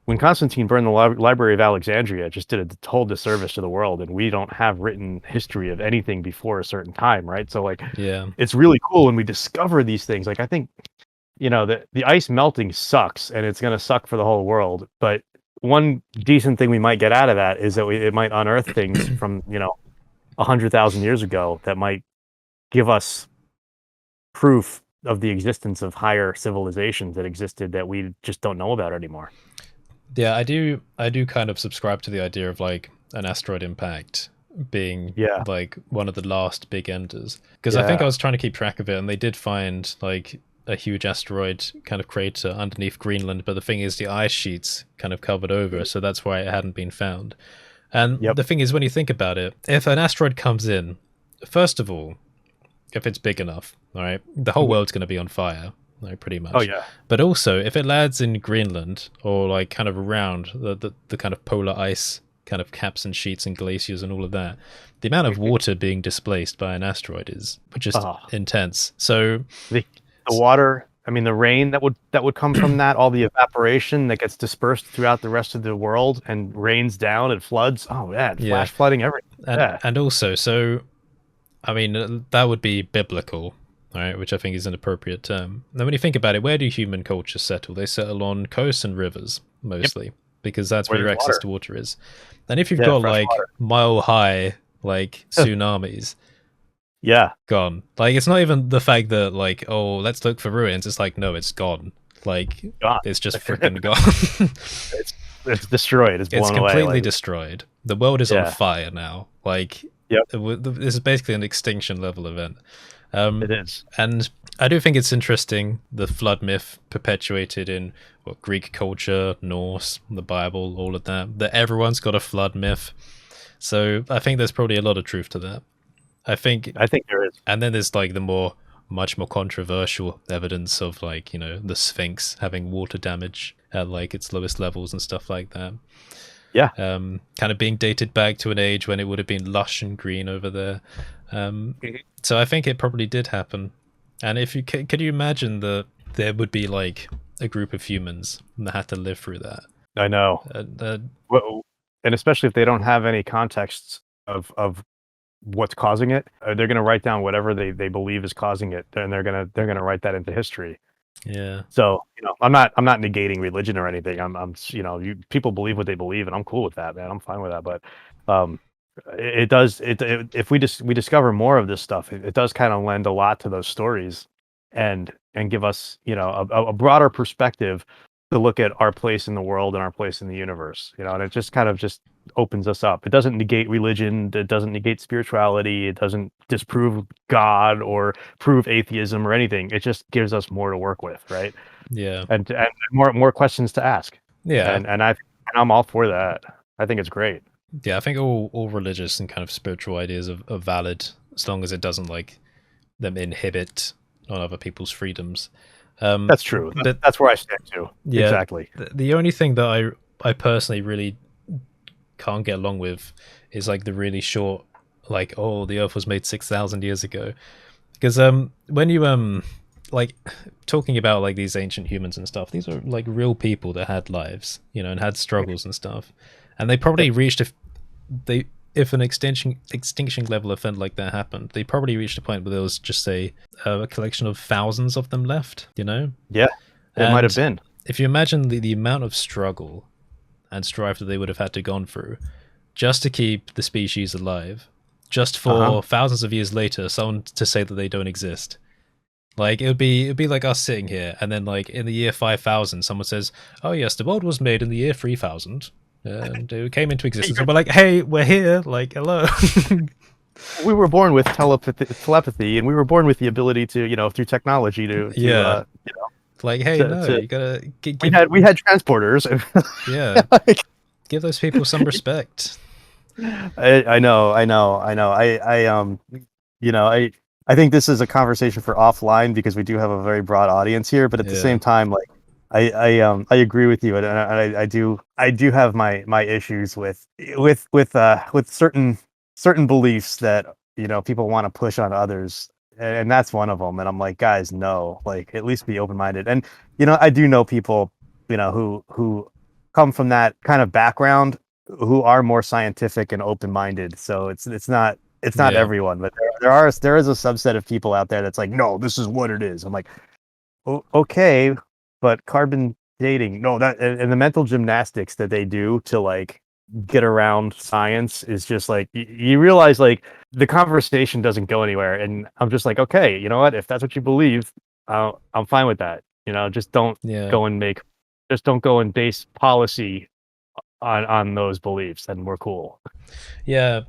when Constantine burned the Library of Alexandria, it just did a whole disservice to the world, and we don't have written history of anything before a certain time, right? So like, it's really cool when we discover these things. Like, I think the ice melting sucks, and it's going to suck for the whole world, but one decent thing we might get out of that is that it might unearth things from 100,000 years ago that might give us proof of the existence of higher civilizations that existed that we just don't know about anymore.
Yeah, I do kind of subscribe to the idea of like an asteroid impact being like one of the last big enders, because I think I was trying to keep track of it, and they did find like a huge asteroid kind of crater underneath Greenland, but the thing is the ice sheets kind of covered over, so that's why it hadn't been found. And the thing is, when you think about it, if an asteroid comes in, first of all, if it's big enough, all right, the whole world's going to be on fire, like, pretty much. Oh yeah. But also, if it lands in Greenland or like kind of around the kind of polar ice kind of caps and sheets and glaciers and all of that, the amount of water being displaced by an asteroid is just intense. So
the water, I mean, the rain that would come from that, all the evaporation that gets dispersed throughout the rest of the world and rains down and floods. Oh yeah, flash flooding everything.
And also, so I mean, that would be biblical, right? Which I think is an appropriate term. Now, when you think about it, where do human cultures settle? They settle on coasts and rivers mostly, because that's where your access to water is. And if you've got like mile high like tsunamis, gone. Like, it's not even the fact that like, oh, let's look for ruins. It's like, no, it's gone. Like, it's just freaking gone.
It's destroyed. It's blown away.
It's completely destroyed. The world is on fire now. Like, this is basically an extinction level event.
It is.
And I do think it's interesting, the flood myth perpetuated in Greek culture, Norse, the Bible, all of that everyone's got a flood myth. So I think there's probably a lot of truth to that. I think
there is.
And then there's like the much more controversial evidence of like, the Sphinx having water damage at like its lowest levels and stuff like that.
Yeah.
Kind of being dated back to an age when it would have been lush and green over there. So I think it probably did happen. And if you could you imagine that there would be like a group of humans that had to live through that?
I know. And especially if they don't have any context of what's causing it, they're going to write down whatever they believe is causing it, and they're going to write that into history.
Yeah.
So I'm not negating religion or anything. I'm people believe what they believe, and I'm cool with that, man. I'm fine with that. But if we discover more of this stuff, it does kind of lend a lot to those stories, and give us a broader perspective to look at our place in the world and our place in the universe, and it just kind of just opens us up. It doesn't negate religion, it doesn't negate spirituality, it doesn't disprove God or prove atheism or anything. It just gives us more to work with, right?
Yeah.
And more questions to ask.
Yeah.
And I'm all for that. I think it's great.
Yeah, I think all religious and kind of spiritual ideas are valid as long as it doesn't like them inhibit on other people's freedoms.
That's true.
But
that's where I stand too.
yeah,
Exactly.
The only thing that I personally really can't get along with is like the really short, like, oh, the Earth was made 6,000 years ago, because when you like talking about like these ancient humans and stuff, these are like real people that had lives, and had struggles and stuff, and they probably reached if an extinction level event like that happened, they probably reached a point where there was just a collection of thousands of them left,
Yeah, it might have been.
If you imagine the amount of struggle and strife that they would have had to gone through just to keep the species alive, just for thousands of years later someone to say that they don't exist. Like, it'd be like us sitting here, and then like in the year 5000 someone says, oh yes, the world was made in the year 3000 and it came into existence, and we're like, hey, we're here, like, hello.
We were born with telepathy, and we were born with the ability to, through technology to
like, hey, you gotta
we had transporters.
Yeah. Give those people some respect.
I know. I think this is a conversation for offline because we do have a very broad audience here, but at the same time, like, I agree with you, and I do have my issues with certain beliefs that people want to push on others, and that's one of them. And I'm like, guys, no, like, at least be open-minded. And I do know people who come from that kind of background who are more scientific and open-minded. So it's not everyone, but there is a subset of people out there that's like, no, this is what it is. I'm like, okay, but carbon dating, no, that and the mental gymnastics that they do to like get around science is just like, you realize like the conversation doesn't go anywhere. And I'm just like, okay, you know what? If that's what you believe, I'm fine with that. Just don't go and base policy on those beliefs, and we're cool.
Yeah,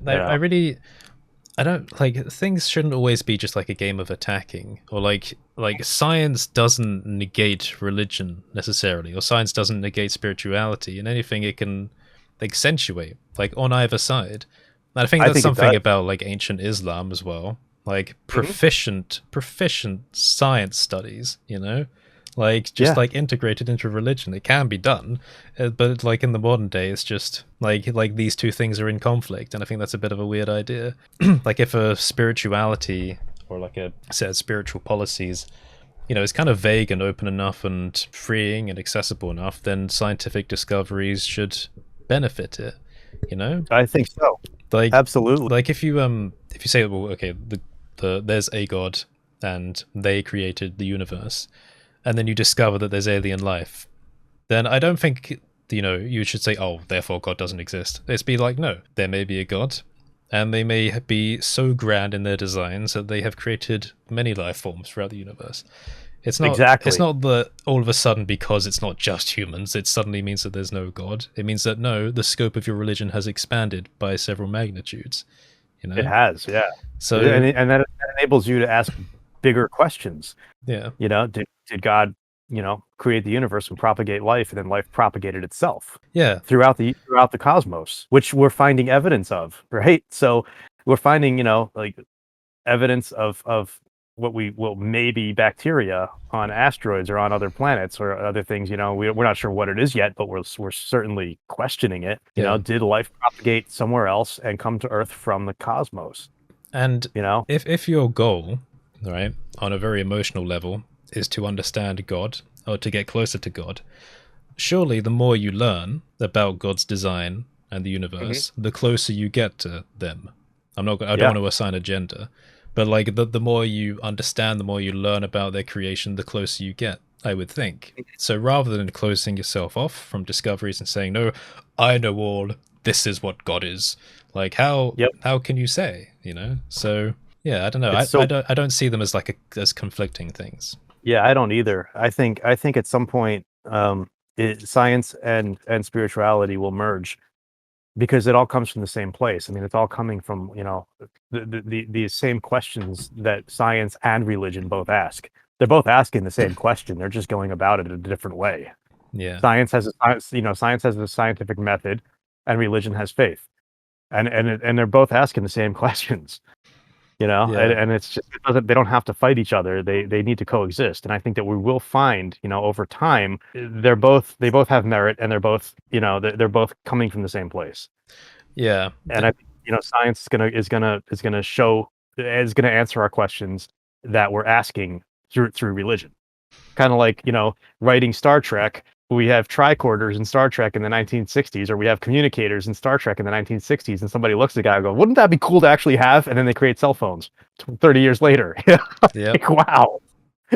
I don't like, things shouldn't always be just like a game of attacking, or like science doesn't negate religion necessarily, or science doesn't negate spirituality, and anything it can accentuate, like, on either side. And I think that's something about like ancient Islam as well, like proficient science studies, like just like integrated into religion. It can be done, but like in the modern day, it's just like these two things are in conflict, and I think that's a bit of a weird idea. Like, if a spirituality or like a set of spiritual policies, is kind of vague and open enough and freeing and accessible enough, then scientific discoveries should benefit it.
I think so.
Like,
absolutely.
Like, if you say, well, okay, there's a god and they created the universe, and then you discover that there's alien life, then I don't think, you should say, oh, therefore God doesn't exist. It's be like, no, there may be a God, and they may be so grand in their designs that they have created many life forms throughout the universe. It's not It's not that all of a sudden, because it's not just humans, it suddenly means that there's no God. It means that, no, the scope of your religion has expanded by several magnitudes.
It has, yeah.
So
and that enables you to ask bigger questions.
Yeah.
Did God, create the universe and propagate life, and then life propagated itself?
Yeah.
Throughout the cosmos, which we're finding evidence of, right? So we're finding, like, evidence of what may be bacteria on asteroids or on other planets or other things. We're not sure what it is yet, but we're certainly questioning it. Did life propagate somewhere else and come to Earth from the cosmos?
And if your goal, right, on a very emotional level, is to understand God or to get closer to God, surely the more you learn about God's design and the universe, the closer you get to them. I don't want to assign a gender, but like the more you understand, the more you learn about their creation, the closer you get, I would think. So rather than closing yourself off from discoveries and saying, no, I know all, this is what God is, like, how can you say, So yeah, I don't know. I don't see them as as conflicting things.
Yeah, I don't either. I think at some point, science and spirituality will merge because it all comes from the same place. I mean, it's all coming from, the same questions that science and religion both ask. They're both asking the same question. They're just going about it in a different way.
Yeah.
Science has science has a scientific method, and religion has faith, and they're both asking the same questions.
Yeah.
And it's just they don't have to fight each other. They need to coexist. And I think that we will find, over time, they both have merit, and they're both, they're both coming from the same place.
Yeah.
And I think, science is gonna answer our questions that we're asking through religion. Kind of like, writing Star Trek. We have tricorders in Star Trek in the 1960s, or we have communicators in Star Trek in the 1960s, and somebody looks at the guy and goes, wouldn't that be cool to actually have? And then they create cell phones 30 years later.
Yeah.
Like, wow.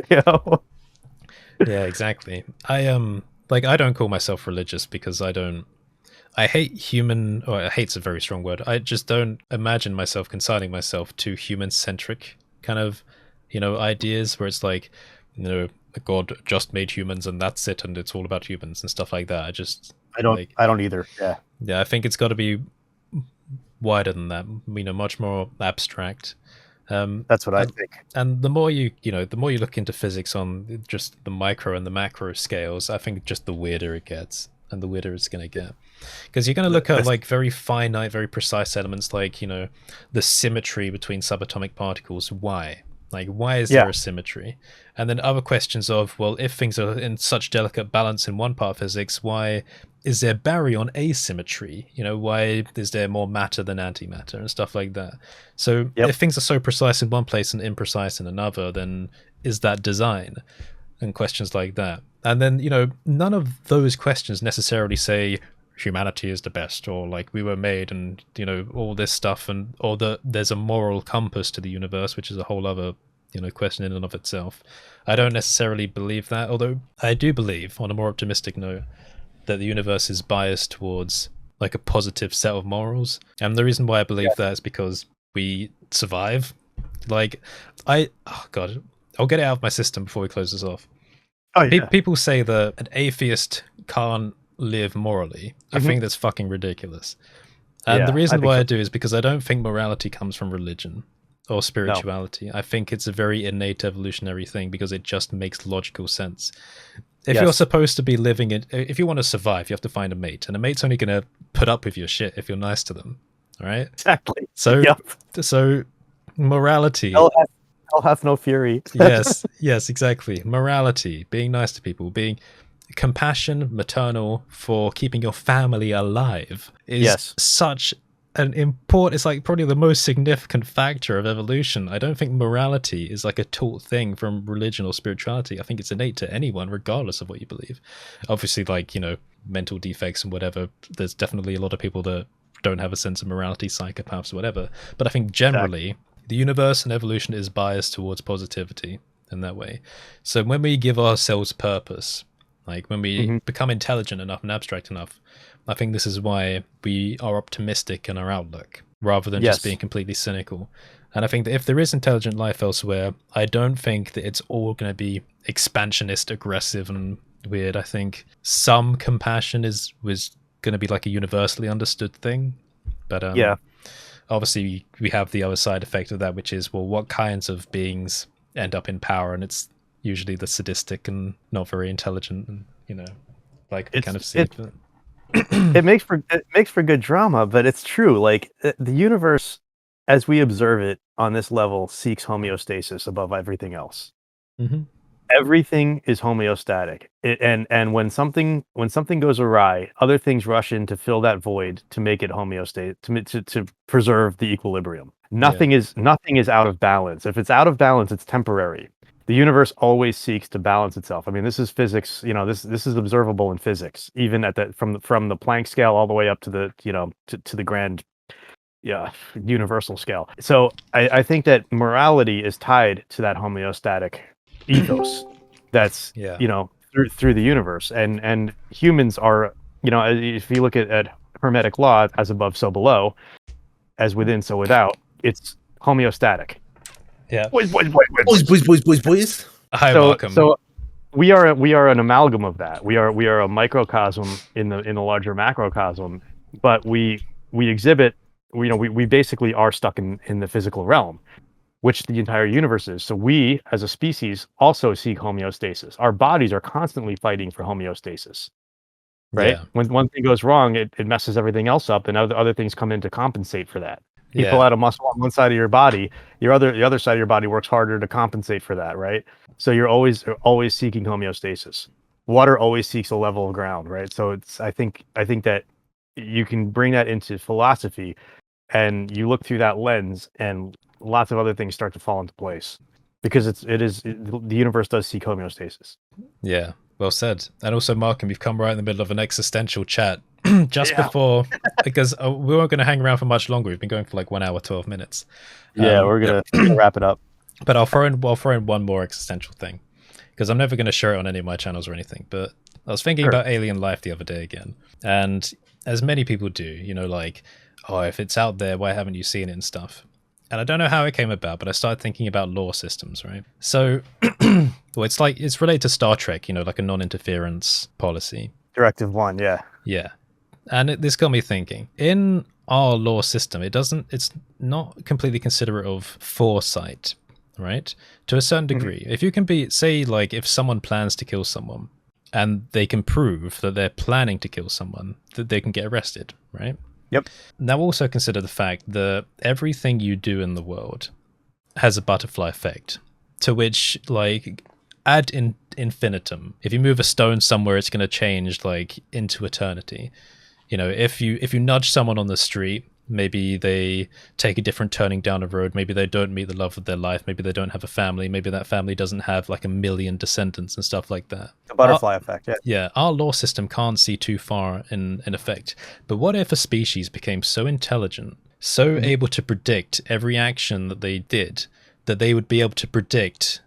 Yeah, exactly. I don't call myself religious because I hate hate's a very strong word. I just don't imagine myself consigning myself to human-centric kind of, ideas where it's like, God just made humans and that's it, and it's all about humans and stuff like that. I
don't either.
Yeah, I think it's got to be wider than that. Much more abstract.
That's what I think.
And the more you look into physics on just the micro and the macro scales, I think just the weirder it gets, and the weirder it's going to get. Because you're going to look at like very finite, very precise elements, like the symmetry between subatomic particles. Why? Like, why is there a symmetry? And then other questions of, well, if things are in such delicate balance in one part of physics, why is there baryon asymmetry? Why is there more matter than antimatter and stuff like that? So if things are so precise in one place and imprecise in another, then is that design? And questions like that. And then, none of those questions necessarily say humanity is the best, or like we were made, and all this stuff, or there's a moral compass to the universe, which is a whole other question in and of itself. I don't necessarily believe that, although I do believe, on a more optimistic note, that the universe is biased towards like a positive set of morals. And the reason why I believe that is because we survive. Like, oh god, I'll get it out of my system before we close this off. People say that an atheist can't live morally. I think that's fucking ridiculous. And the reason why I do is because I don't think morality comes from religion or spirituality. No. I think it's a very innate evolutionary thing because it just makes logical sense. If you're supposed to be living it, if you want to survive, you have to find a mate, and a mate's only going to put up with your shit if you're nice to them. All right?
Exactly.
So morality.
Hell hath no fury.
yes, exactly. Morality, being nice to people, being compassion, maternal, for keeping your family alive is such an important, it's like probably the most significant factor of evolution. I don't think morality is like a taught thing from religion or spirituality. I think it's innate to anyone, regardless of what you believe. Obviously, like, mental defects and whatever, there's definitely a lot of people that don't have a sense of morality, psychopaths, whatever. But I think generally, the universe and evolution is biased towards positivity in that way. So when we give ourselves purpose, like when we become intelligent enough and abstract enough, I think this is why we are optimistic in our outlook rather than just being completely cynical. And I think that if there is intelligent life elsewhere, I don't think that it's all going to be expansionist, aggressive, and weird. I think some compassion was going to be like a universally understood thing. But obviously we have the other side effect of that, which is, well, what kinds of beings end up in power? And it's usually the sadistic and not very intelligent, and like we kind of see it.
It makes for good drama, but it's true. Like, the universe, as we observe it on this level, seeks homeostasis above everything else. Everything is homeostatic, and when something goes awry, other things rush in to fill that void to make it homeostatic, to preserve the equilibrium. Nothing is out of balance. If it's out of balance, it's temporary. The universe always seeks to balance itself. I mean, this is physics. This is observable in physics, even at from the Planck scale all the way up to the to the grand universal scale. So I think that morality is tied to that homeostatic ethos that's through the universe, and humans are, if you look at Hermetic law, as above so below, as within so without, it's homeostatic.
Yeah.
Boys.
Hi, Markom.
So we are an amalgam of that. We are a microcosm in the larger macrocosm, but we exhibit. We basically are stuck in the physical realm, which the entire universe is. So we, as a species, also seek homeostasis. Our bodies are constantly fighting for homeostasis. Right?
Yeah.
When one thing goes wrong, it messes everything else up, and other things come in to compensate for that. You pull
Yeah.
out a muscle on one side of your body, the other side of your body works harder to compensate for that, right? So you're always seeking homeostasis. Water always seeks a level of ground, right? So I think that you can bring that into philosophy, and you look through that lens, and lots of other things start to fall into place, because the universe does seek homeostasis.
Yeah. Well said. And also, Markom, you've come right in the middle of an existential chat just
Yeah.
before, because we weren't going to hang around for much longer. We've been going for like 1 hour, 12 minutes.
Yeah, we're gonna wrap it up.
But I'll throw in one more existential thing, because I'm never going to share it on any of my channels or anything. But I was thinking
Sure.
about alien life the other day again, and as many people do, like, oh, if it's out there, why haven't you seen it and stuff? And I don't know how it came about, but I started thinking about law systems, right? So, well, it's related to Star Trek, like a non-interference policy.
Directive 1, yeah.
Yeah. And this got me thinking. In our law system, it's not completely considerate of foresight, right? To a certain degree. If you can be, say, like, if someone plans to kill someone and they can prove that they're planning to kill someone, that they can get arrested, right?
Yep.
Now also consider the fact that everything you do in the world has a butterfly effect, to which, like, ad infinitum. If you move a stone somewhere, it's going to change, like, into eternity. If you nudge someone on the street, maybe they take a different turning down a road, maybe they don't meet the love of their life, maybe they don't have a family, maybe that family doesn't have like 1 million descendants and stuff like that.
The butterfly effect, yeah.
Yeah, our law system can't see too far in effect. But what if a species became so intelligent, so able to predict every action that they did, that they would be able to predict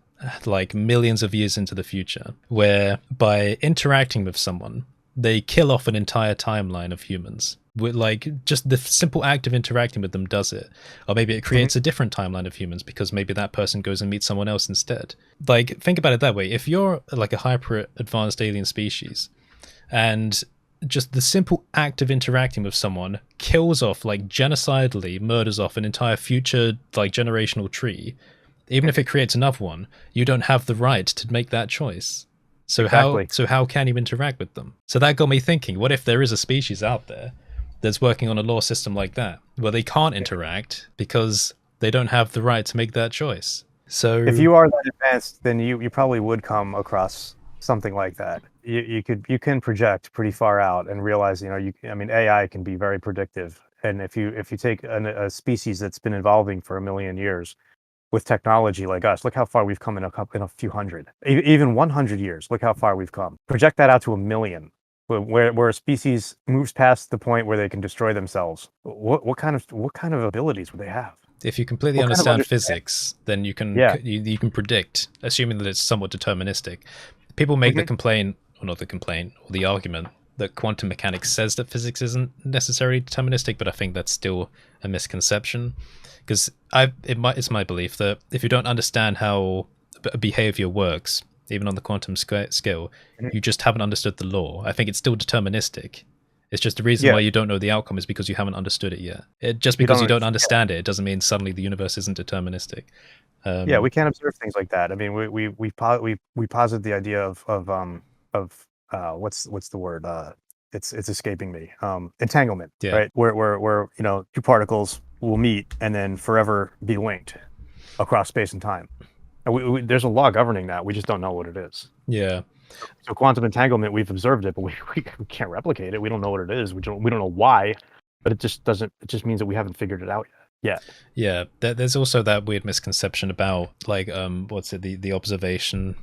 like millions of years into the future, where by interacting with someone, they kill off an entire timeline of humans. With, like, just the simple act of interacting with them does it. Or maybe it creates a different timeline of humans because maybe that person goes and meets someone else instead. Like, think about it that way. If you're like a hyper advanced alien species and just the simple act of interacting with someone kills off, like, genocidally murders off an entire future, like, generational tree, even if it creates another one, you don't have the right to make that choice. So
Exactly.
how can you interact with them? So that got me thinking, what if there is a species out there that's working on a law system like that, where they can't interact because they don't have the right to make that choice? So
If you are that advanced, then you probably would come across something like that. You can project pretty far out and realize, AI can be very predictive. And if you take a species that's been evolving for 1 million years with technology like us, look how far we've come in a few hundred, even 100 years. Look how far we've come. Project that out to 1 million. Where a species moves past the point where they can destroy themselves, what kind of abilities would they have?
if you completely
What kind of
understand
understanding?
physics, then you can
Yeah.
you can predict, assuming that it's somewhat deterministic. People make the complaint, or not the complaint, or the argument that quantum mechanics says that physics isn't necessarily deterministic, but I think that's still a misconception, because it's my belief that if you don't understand how behavior works, even on the quantum scale, you just haven't understood the law. I think it's still deterministic. It's just the reason why you don't know the outcome is because you haven't understood it yet. Just because you don't understand it doesn't mean suddenly the universe isn't deterministic.
We can't observe things like that. I mean, we posit the idea of what's the word? It's escaping me. Entanglement,
Yeah.
right? Where two particles will meet and then forever be linked across space and time. And there's a law governing that. We just don't know what it is.
Yeah.
So quantum entanglement, we've observed it, but we can't replicate it. We don't know what it is. We don't know why, but it just doesn't. It just means that we haven't figured it out yet.
Yeah. There's also that weird misconception about like what's it, the observation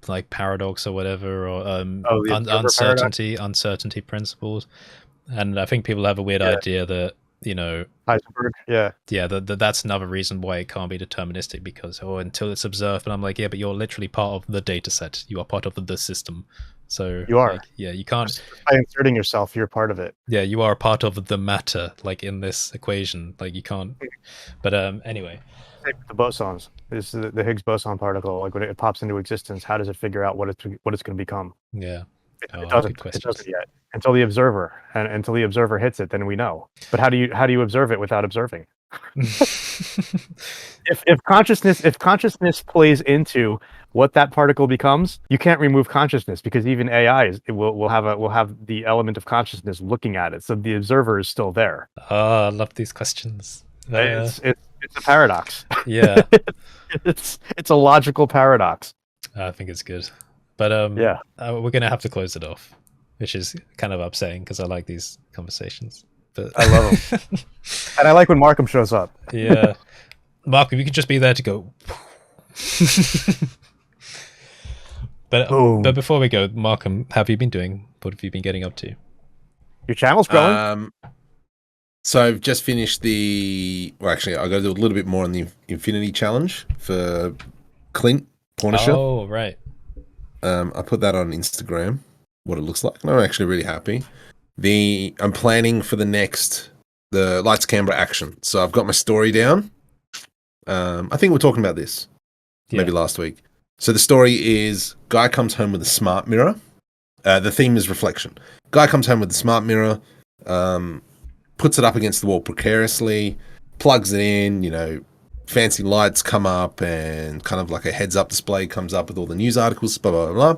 like paradox or whatever, or uncertainty principles. And I think people have a weird idea that
Heisenberg,
that's another reason why it can't be deterministic, because until it's observed. But I'm like, yeah, but you're literally part of the data set. You are part of the system. So
you are.
Like, yeah, you can't.
Just by inserting yourself, you're part of it.
Yeah, you are a part of the matter, like in this equation. Like you can't. But anyway.
The bosons. This is the Higgs boson particle. Like when it pops into existence, how does it figure out what it's going to become?
Yeah.
It
Oh,
doesn't.
good
It
questions.
doesn't yet until the observer, and until the observer hits it, then we know. But how do you observe it without observing? If consciousness plays into what that particle becomes, you can't remove consciousness because even AI will have the element of consciousness looking at it, so the observer is still there.
Oh, I love these questions.
It's a paradox.
Yeah,
it's a logical paradox.
I think it's good. But
Yeah.
we're gonna have to close it off, which is kind of upsetting because I like these conversations. But
I love them, and I like when Markom shows up.
yeah, Markom, you could just be there to go. But
Boom.
but before we go, Markom, how have you been doing? What have you been getting up to?
Your channel's growing.
So I've just finished well, actually, I got to do a little bit more on the Infinity Challenge for Clint Punisher.
Oh, right.
I put that on Instagram, what it looks like, and I'm actually really happy. I'm planning for the Lights Camera action. So I've got my story down. I think we're talking about this maybe last week. So the story is guy comes home with a smart mirror. The theme is reflection. Guy comes home with a smart mirror, puts it up against the wall precariously, plugs it in, fancy lights come up and kind of like a heads up display comes up with all the news articles, blah, blah, blah,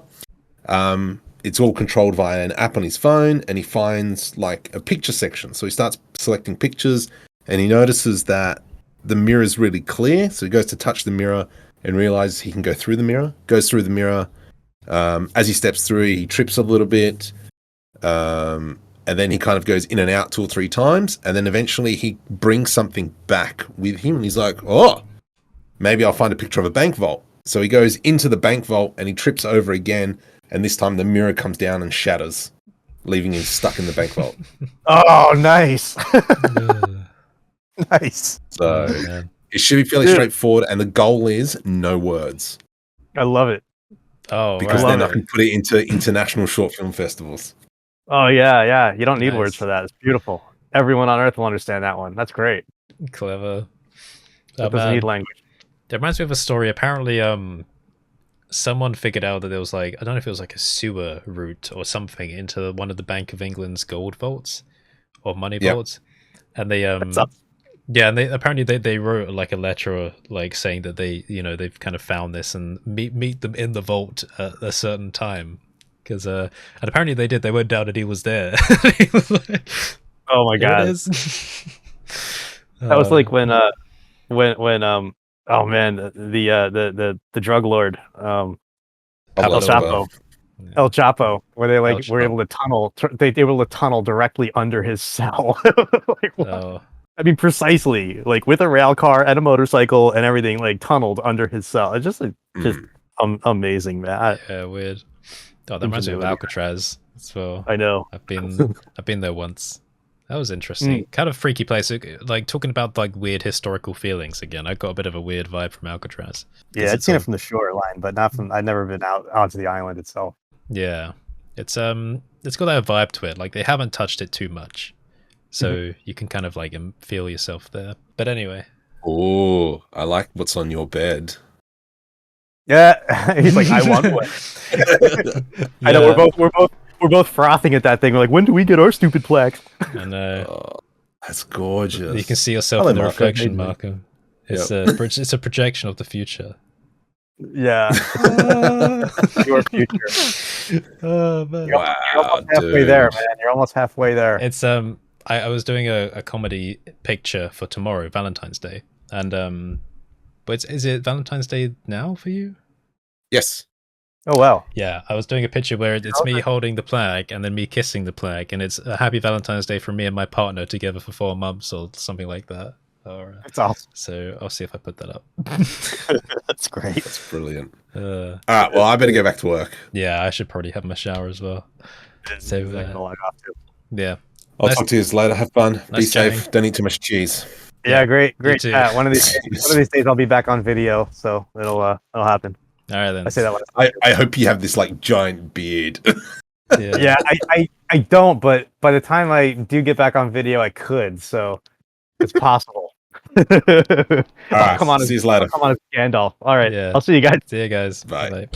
blah. It's all controlled via an app on his phone, and he finds like a picture section. So he starts selecting pictures, and he notices that the mirror is really clear. So he goes to touch the mirror and realizes he can go through the mirror, goes through the mirror. As he steps through, he trips a little bit. And then he kind of goes in and out 2 or 3 times. And then eventually he brings something back with him. And he's like, oh, maybe I'll find a picture of a bank vault. So he goes into the bank vault and he trips over again. And this time the mirror comes down and shatters, leaving him stuck in the bank vault.
Oh, nice. Nice.
So
man.
it should be fairly straightforward. And the goal is no words.
I love it.
Oh,
Because
right.
then I can put it into international short film festivals.
Oh, yeah. You don't need
Nice.
words for that. It's beautiful. Everyone on Earth will understand that one. That's great.
Clever.
It doesn't need language.
That reminds me of a story. Apparently, someone figured out that there was like, I don't know if it was like a sewer route or something into one of the Bank of England's gold vaults or money vaults, and they yeah, and they wrote like a letter like saying that they've kind of found this and meet them in the vault at a certain time because and apparently they did. They went down and he was there. He was like,
Oh my
"Here
god.
it is."
That was like when oh man, the drug lord El Chapo. El Chapo, where they like were able to tunnel. They were able to tunnel directly under his cell. Like, what?
Oh,
I mean, precisely, like with a rail car and a motorcycle and everything, like tunneled under his cell. It's just amazing, man.
yeah, weird. Oh, that reminds me of Alcatraz as well.
I know.
I've been there once. That was interesting. Kind of freaky place. Like talking about like weird historical feelings again. I got a bit of a weird vibe from Alcatraz.
Yeah, I'd seen it from the shoreline, but not from. I've never been out onto the island itself.
Yeah, it's got that vibe to it. Like they haven't touched it too much, so you can kind of like feel yourself there. But anyway.
Oh, I like what's on your bed.
Yeah, he's like, I want one. I know we're both frothing at that thing. We're like, when do we get our stupid plaques?
I know.
Oh, that's gorgeous.
You can see yourself in the reflection, Markom. It's a projection of the future.
Yeah. Your future.
Oh man.
You're almost halfway there, man. You're almost halfway there.
It's I was doing a comedy picture for tomorrow, Valentine's Day, and but is it Valentine's Day now for you?
Yes.
Oh wow.
Yeah, I was doing a picture where it's me holding the flag and then me kissing the flag, and it's a happy Valentine's Day for me and my partner together for 4 months or something like that.
That's awesome.
So I'll see if I put that up.
That's great.
That's brilliant.
All
right, well, I better go back to work.
Yeah, I should probably have my shower as well. So yeah,
I'll talk to you later. Have fun. Be safe.
chatting.
Don't eat too much cheese.
Yeah, great. One of these days I'll be back on video, so it'll happen.
All right then.
I say that.
I hope you have this like giant beard.
Yeah, I don't, but by the time I do get back on video, I could. So it's possible.
All right,
Come on,
see you later.
come on, Gandalf. All right,
Yeah.
I'll see you guys.
See you guys.
Bye.
Bye.